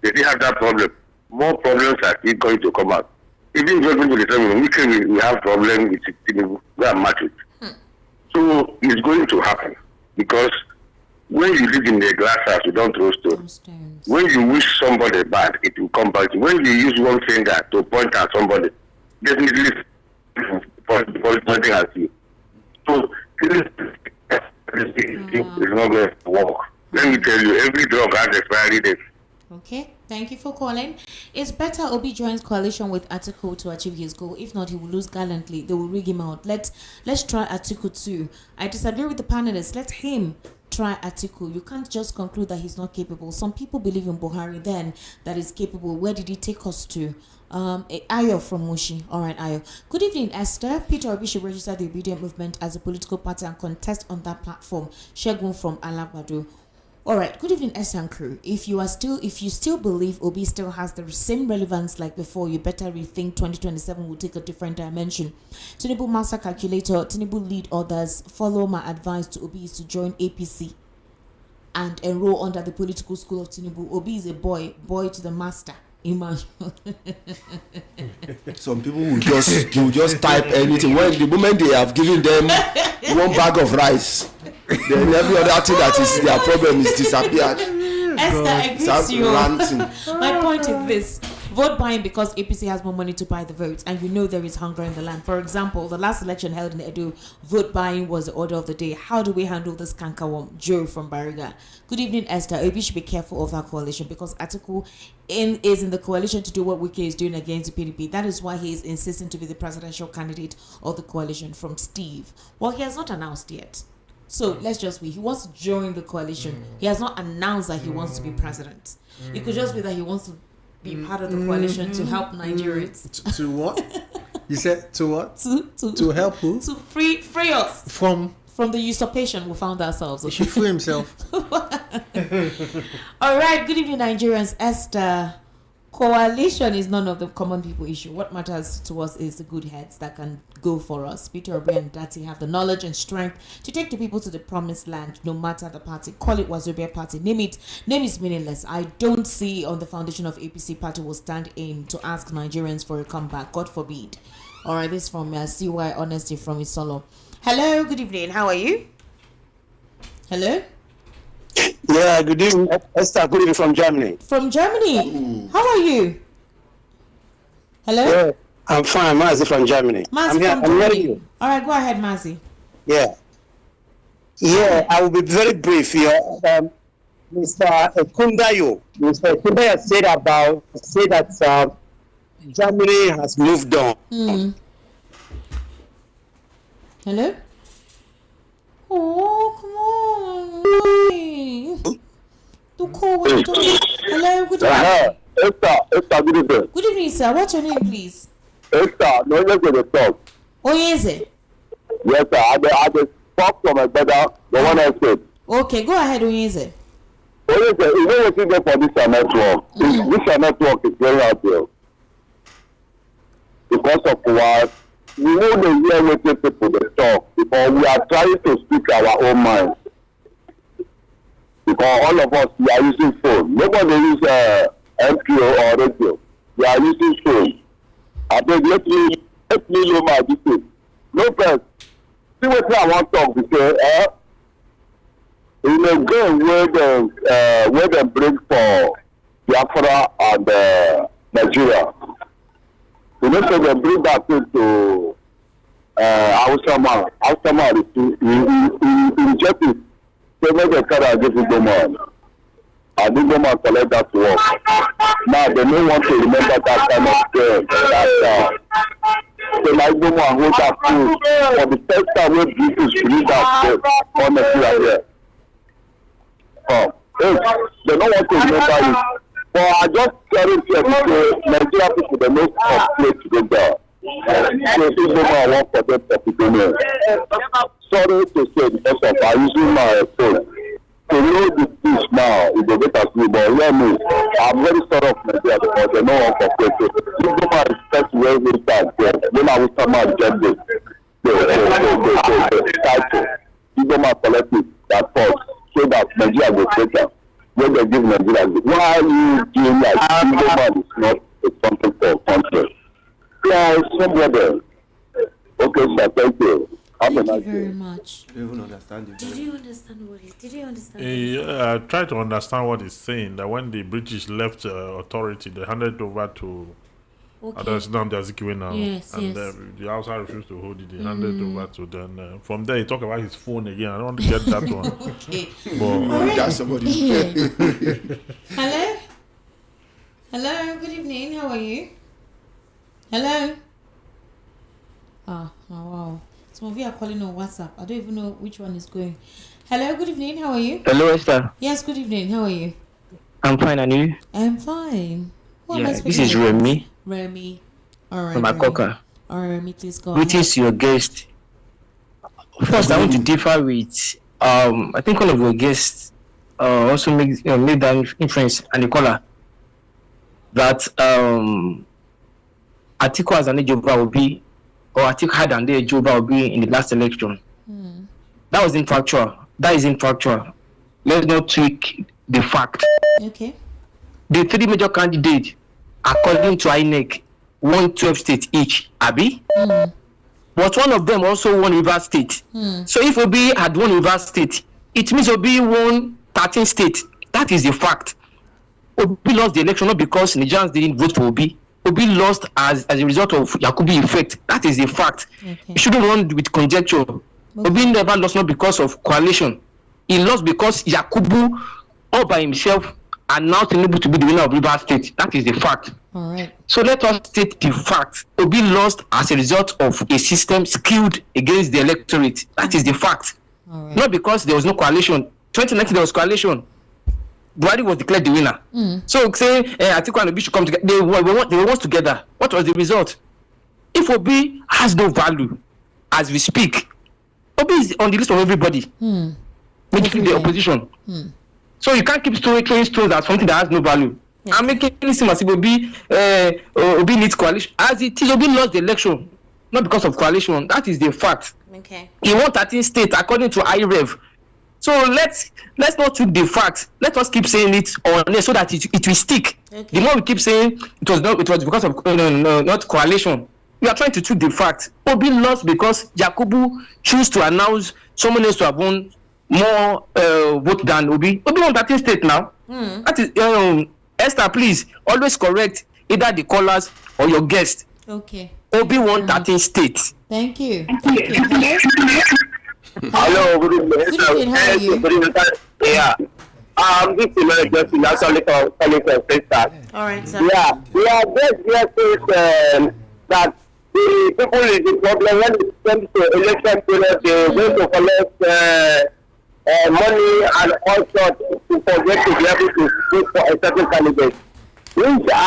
they still have that problem. More problems are still going to come out. Even going to the same we have problems with Tinubu. We are matched. So it's going to happen because when you live in a glass house, you don't throw stones. When you wish somebody bad, it will come back. When you use one finger to point at somebody, definitely pointing at you. So this is not going to work. Let me tell you, every drug has expiry date. Okay, thank you for calling. It's better Obi joins coalition with Atiku to achieve his goal. If not, he will lose gallantly. They will rig him out. Let's try Atiku too. I disagree with the panelists. Let him try Atiku. You can't just conclude that he's not capable. Some people believe in Buhari then that is capable. Where did he take us to? Ayo from Mushi. All right, Ayo. Good evening, Esther. Peter Obi should register the Obedient Movement as a political party and contest on that platform. Shegun from Alagbado. All right. Good evening, Esther and crew. If you still believe Obi still has the same relevance like before, you better rethink 2027 will take a different dimension. Tinubu master calculator. Tinubu lead others. Follow my advice to Obi is to join APC and enroll under the political school of Tinubu. Obi is a boy to the master. Imagine. Some people will just type anything. When the moment they have given them one bag of rice, then every other thing that is their problem is disappeared. Esther, I agree with you. My point is this. Vote buying because APC has more money to buy the votes, and you know there is hunger in the land. For example, the last election held in Edo, vote buying was the order of the day. How do we handle this cankerworm? Joe from Bariga. Good evening, Esther. Obi should be careful of that coalition because Atiku is in the coalition to do what Wike is doing against the PDP. That is why he is insisting to be the presidential candidate of the coalition. From Steve. Well, he has not announced yet. So let's just be. He wants to join the coalition. He has not announced that he wants to be president. It could just be that he wants to be part of the coalition to help Nigerians. To what? You said to what? To help who? To free us from the usurpation we found ourselves. Okay? He should free himself. All right. Good evening, Nigerians. Esther. Coalition is none of the common people issue. What matters to us is the good heads that can go for us. Peter Obi and Dati have the knowledge and strength to take the people to the promised land, no matter the party. Call it Wazobia party. Name is meaningless. I don't see on the foundation of APC party will stand in to ask Nigerians for a comeback. God forbid. All right, this is from CY Honesty from Isolo. Hello, good evening. How are you? Hello? Yeah, good evening, Esther. Good evening from Germany. From Germany? How are you? Hello? Yeah, I'm fine. Mazi from Germany. Mazi from Germany. All right, go ahead, Mazi. Yeah, I will be very brief here. Mr. Okundayo said that Germany has moved on. Hello? Oh, come on. Hello, good evening. Esther, good evening. Good evening, sir. What's your name, please? Esther, no, you're going to talk. Oh, is it? Yes, sir. I just spoke from my brother, the one I said. Okay, go ahead, Oyeze. Oyeze, you know what you get for this network? This network is very out there. Because of what? We know the hear what people they talk because we are trying to speak our own mind. Because all of us, we are using phone. Nobody use MPO or radio. We are using phone. I think let me know my details. No first. See what I want to talk because in a game where they bring for Biafra and Nigeria. You know, so they bring that into Ausama reject it. So make the car and give it to man. And this man collect that to work. Now they don't want to remember that kind of thing. So like no one hold that food for the first time when people read that food on the they don't want to remember it. But I just carry to Nigeria people they don't complain together. So people don't want for them to be sorry to say because of I using my phone. To know the fish now is a better sleep, but hear me, I'm very sorry of Nigeria because they know one for question. Give them a respect to every time. When I was talking about gender, the title, give them a collective that falls so that Nigeria will better. When they give Nigeria, why you doing that? Give them is not a something for country. Yeah, somebody. Okay, sir, thank you. Thank you very much. You even understand it. Did you understand what it? Did you understand? I try to understand what he's saying. That when the British left authority, they handed it over to Nnamdi Azikiwe now, and the Hausa refused to hold it. They handed it over to them. From there, he talk about his phone again. I don't want to get that one. Okay. But That's somebody. Hello. Hello. Good evening. How are you? Hello. Oh wow. Some of you are calling on WhatsApp. I don't even know which one is going. Hello, good evening. How are you? Hello, Esther. Yes, good evening. How are you? I'm fine, and you? I'm fine. Who am I speaking this is with? Remy. Remy. All right. From Akoka. All right, Remy, please go Greetings to your guest. First, I want to differ with, I think one of your guests also made that inference and the caller that Atiku as an Ejoba will be, or Atiku had an Ejoba will be in the last election. That was infactual. That is infactual. Let's not tweak the fact. Okay. The three major candidates, according to INEC, won 12 states each, Abi. But one of them also won Rivers State. So if Obi had won Rivers State, it means Obi won 13 states. That is the fact. Obi lost the election not because Nigerians didn't vote for Obi. Obi lost as a result of Yakubu effect. That is the fact. Okay. You shouldn't run with conjecture. Okay. Obi never lost not because of coalition. He lost because Yakubu all by himself announced Tinubu to be the winner of Rivers State. That is the fact. All right. So let us state the fact. Obi lost as a result of a system skewed against the electorate. That is the fact. All right. Not because there was no coalition. 2019 there was coalition. Buhari was declared the winner. So say Atiku and Obi should come together. They were once together. What was the result? If Obi has no value as we speak, Obi is on the list of everybody, making the opposition. So you can't keep throwing stones at something that has no value. Yeah. I'm making it seem as if Obi needs coalition. As it is, Obi lost the election, not because of coalition. That is the fact. Okay. He won 13 states according to IREV. So let's not tweak the facts. Let us keep saying it on so that it will stick. Okay. The more we keep saying it was because of not coalition. We are trying to tweak the fact. Obi lost because Yakubu chose to announce someone else to have won more vote than Obi. Obi won 13 states now. That is Esther, please always correct either the callers or your guest. Okay. Obi won 13 states. Thank you. Thank you. Hello, good evening. Good evening, how are you? Yeah. This is just actually calling from Facebook. All right, sir. Yeah, we are just here that the people is the problem when it comes to election period, they going to collect money and all sorts to forget to be able to vote for a certain candidate. Which I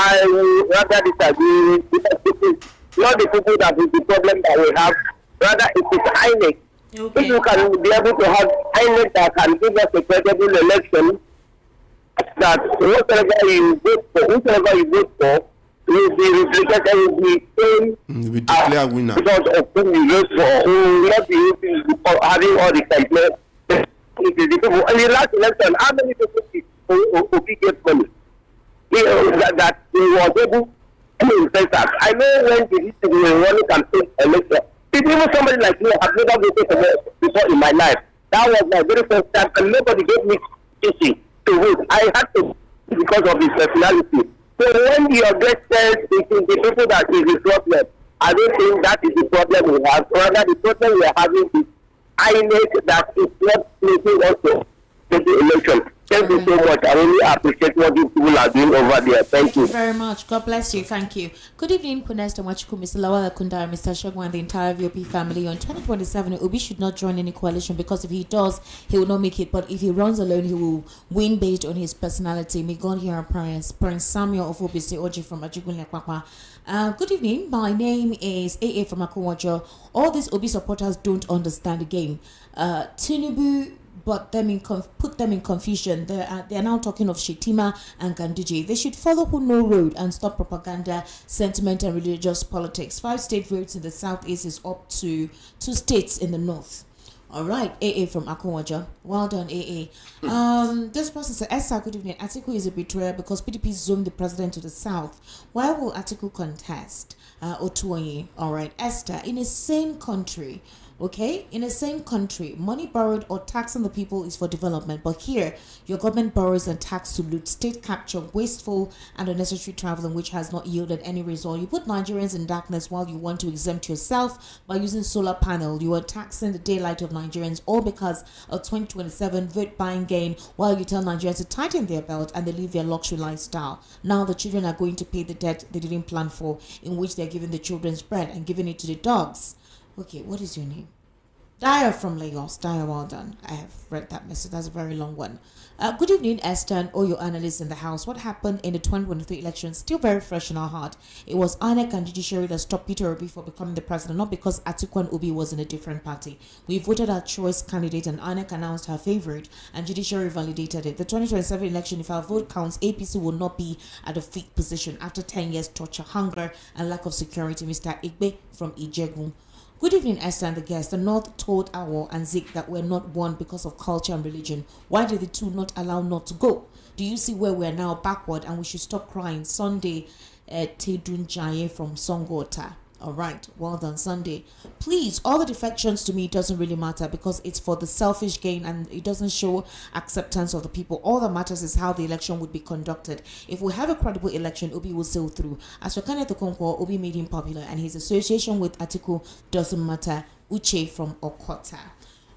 rather disagree because it is not the people that is the problem that we have, rather it is INEC. Okay. If you can be able to have INEC that can give us a credible election, that whoever you vote for will be replicated, will be same we declare winner because of whom you vote for, who will not be having all the complaints. It is the people. In the last election, how many people Obi get money? That he was able to invest that. I know when the running campaign election. Even somebody like me, I've never voted before in my life. That was my very first time, and nobody gave me easy to vote. I had to because of his personality. So when your guest says it is the people that is the problem, I don't think that is the problem we have. Rather, the problem we are having is INEC that is not making us to the election. Thank Thank you so much. I really appreciate what you people are doing over there. Thank you. Thank you very much. God bless you. Thank you. Good evening, Kunesta Machuku, Mr. Lawala Kundara, Mr. Shogwan, and the entire VOP family. On 2027, Obi should not join any coalition because if he does, he will not make it. But if he runs alone, he will win based on his personality. May God hear our prayers. Prince Samuel of Obisi Oji from Ajugun Lekwakwa. Good evening. My name is AA from Akowajo. All these Obi supporters don't understand the game. Tinubu put them in confusion. They are now talking of Shetima and Ganduje. They should follow who know road and stop propaganda, sentiment, and religious politics. 5 state votes in the southeast is up to 2 states in the north. All right, AA from Akowaja. Well done, AA. This person said, Esther, good evening. Atiku is a betrayer because PDP zoomed the president to the south. Why will Atiku contest? Otuonye. All right, Esther, in a sane country, okay, in a same country, money borrowed or tax on the people is for development. But here, your government borrows and tax to loot, state capture, wasteful and unnecessary traveling, which has not yielded any result. You put Nigerians in darkness while you want to exempt yourself by using solar panel. You are taxing the daylight of Nigerians, all because of 2027 vote buying gain, while you tell Nigerians to tighten their belt and they live their luxury lifestyle. Now the children are going to pay the debt they didn't plan for, in which they're giving the children's bread and giving it to the dogs. Okay, what is your name? Dyer from Lagos. Dyer, well done. I have read that message. That's a very long one. Good evening, Esther, and all your analysts in the house. What happened in the 2023 election is still very fresh in our heart. It was INEC and judiciary that stopped Peter Obi from becoming the president, not because Atiku and Obi was in a different party. We voted our choice candidate and INEC announced her favorite and judiciary validated it. The 2027 election, if our vote counts, APC will not be at a 5th position after 10 years torture, hunger, and lack of security. Mr. Igbe from Ijegun. Good evening, Esther and the guests. The North told Awo and Zik that we're not one because of culture and religion. Why did the two not allow North to go? Do you see where we are now backward and we should stop crying? Sunday, Tedun Jaye from Songota. All right, well done, Sunday. Please, all the defections to me doesn't really matter because it's for the selfish gain and it doesn't show acceptance of the people. All that matters is how the election would be conducted. If we have a credible election, Obi will sail through. As for Kenneth Okonkwo, Obi made him popular and his association with Atiku doesn't matter. Uche from Okota.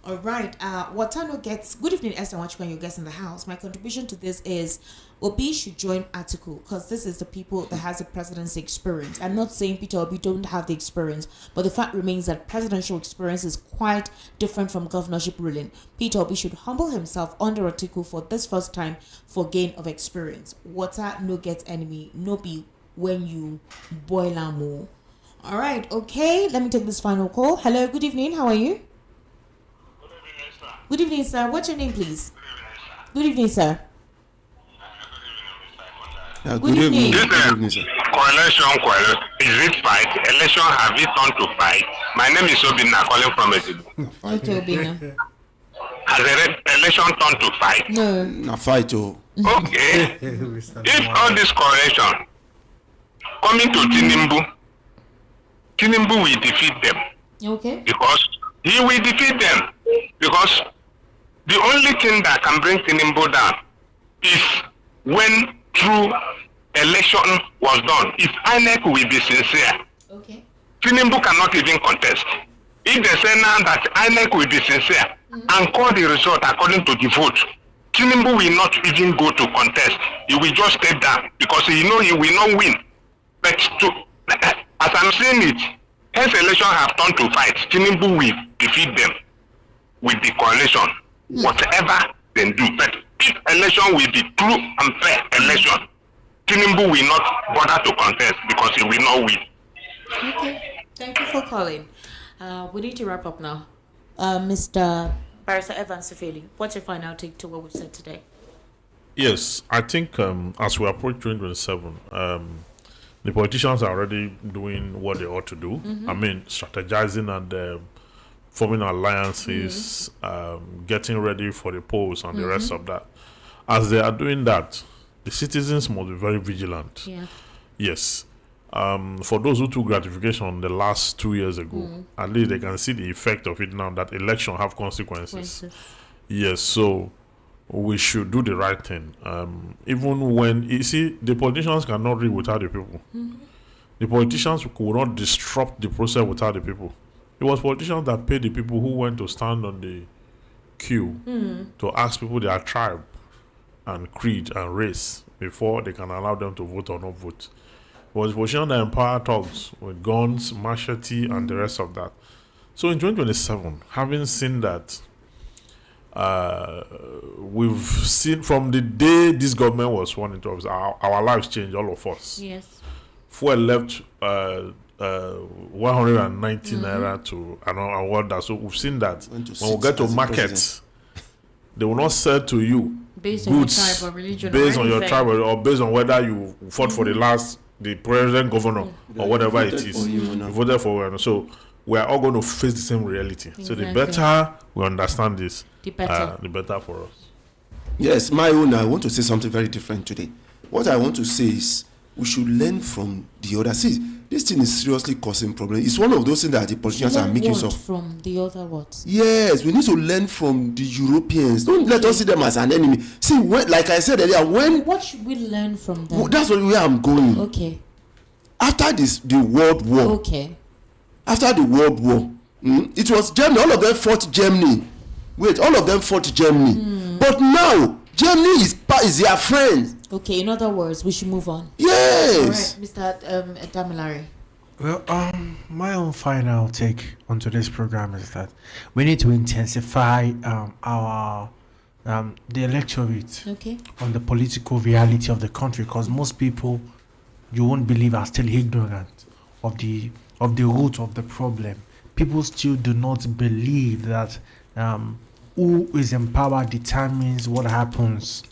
All right, Watano gets, good evening, Esther, and watching your guests in the house. My contribution to this is Obi should join Atiku because this is the people that has the presidency experience. I'm not saying Peter Obi don't have the experience, but the fact remains that presidential experience is quite different from governorship ruling. Peter Obi should humble himself under Atiku for this first time for gain of experience. Water no get enemy, no be when you boil more. All right, okay, let me take this final call. Hello, good evening, how are you? Good evening, sir. What's your name, please? Good evening, sir. Good evening. Good evening, sir. Coalition, is it fight? Election have it turned to fight? My name is Obina, calling from Ezibu. Okay, Obina. Has the election turned to fight? No. Na fight, oh. Okay. If all this coalition coming to Tinubu will defeat them. Okay. Because he will defeat them. Because the only thing that can bring Tinubu down is when true election was done. If INEC will be sincere, Okay. Tinubu cannot even contest. If they say now that INEC will be sincere and call the result according to the vote, Tinubu will not even go to contest. He will just step down because he know he will not win. But as I'm saying it, hence election have turned to fight. Tinubu will defeat them with the coalition, whatever they do. But if election will be true and fair election, Tinubu will not bother to contest because he will not win. Okay. Thank you for calling. We need to wrap up now. Mr. Barrister Evans Sefeli, what's your final take to what we've said today? Yes, I think as we approach 2027, the politicians are already doing what they ought to do. I mean, strategizing and forming alliances, getting ready for the polls and the rest of that. As they are doing that, the citizens must be very vigilant. Yeah. Yes. For those who took gratification the last 2 years ago, at least they can see the effect of it now that election have consequences. Yes, so we should do the right thing. Even when, you see, the politicians cannot read without the people. The politicians could not disrupt the process without the people. It was politicians that paid the people who went to stand on the queue to ask people their tribe and creed and race before they can allow them to vote or not vote. It was position that empower thugs with guns, machete, and the rest of that. So in 2027, having seen that, we've seen from the day this government was sworn into office, our lives changed, all of us. Yes. Fuel left 190 naira to another order. So we've seen that when we get to market, they will not sell to you Based goods on your tribe or religion, based or on your anything. tribe or based on whether you fought for the president, governor, or whatever it is. You voted for one. So we are all going to face the same reality. So the better we understand this, the better for us. Yes, my own, I want to say something very different today. What I want to say is we should learn from the other. See, this thing is seriously causing problems. It's one of those things that the politicians are making use of. From the other what? Yes, we need to learn from the Europeans. Don't let us see them as an enemy. See, like I said earlier, what should we learn from them? That's where I'm going. Okay. After the World War. Okay. After the World War, it was Germany. All of them fought Germany. All of them fought Germany. But now Germany is their friend. Okay, in other words, we should move on. Yes. All right, Mr. Damilare. Well, my own final take on today's program is that we need to intensify our the electorate on the political reality of the country, because most people, you won't believe, are still ignorant of the root of the problem. People still do not believe that who is in power determines what happens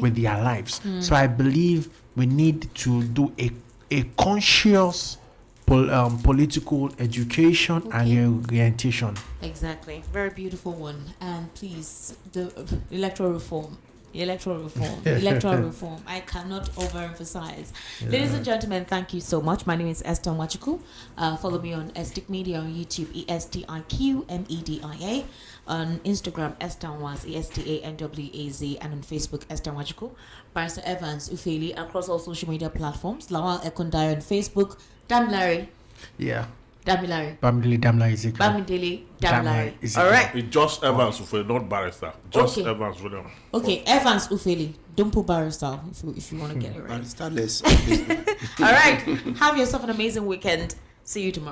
with their lives. So I believe we need to do a conscious political education and orientation. Exactly. Very beautiful one. And please, the electoral reform. Electoral reform. I cannot overemphasize. Ladies and gentlemen, thank you so much. My name is Esther Wachuku. Follow me on Estic Media on YouTube, ESTIQMEDIA. On Instagram, Estanwaz, ESTANWAZ, and on Facebook, Esther Wachuku. Barrister Evans Ufeli across all social media platforms. Lawal Ekundayo on Facebook. Damilare. Yeah. Damilare. Bamidele Damilare Ezekiel. Bamidele Damilare. All right. It's just Evans Ufeli, not Barrister. Just Evans William. Okay, Evans Ufeli. Don't put Barrister if you want to get it right. Barrister less. All right. Have yourself an amazing weekend. See you tomorrow.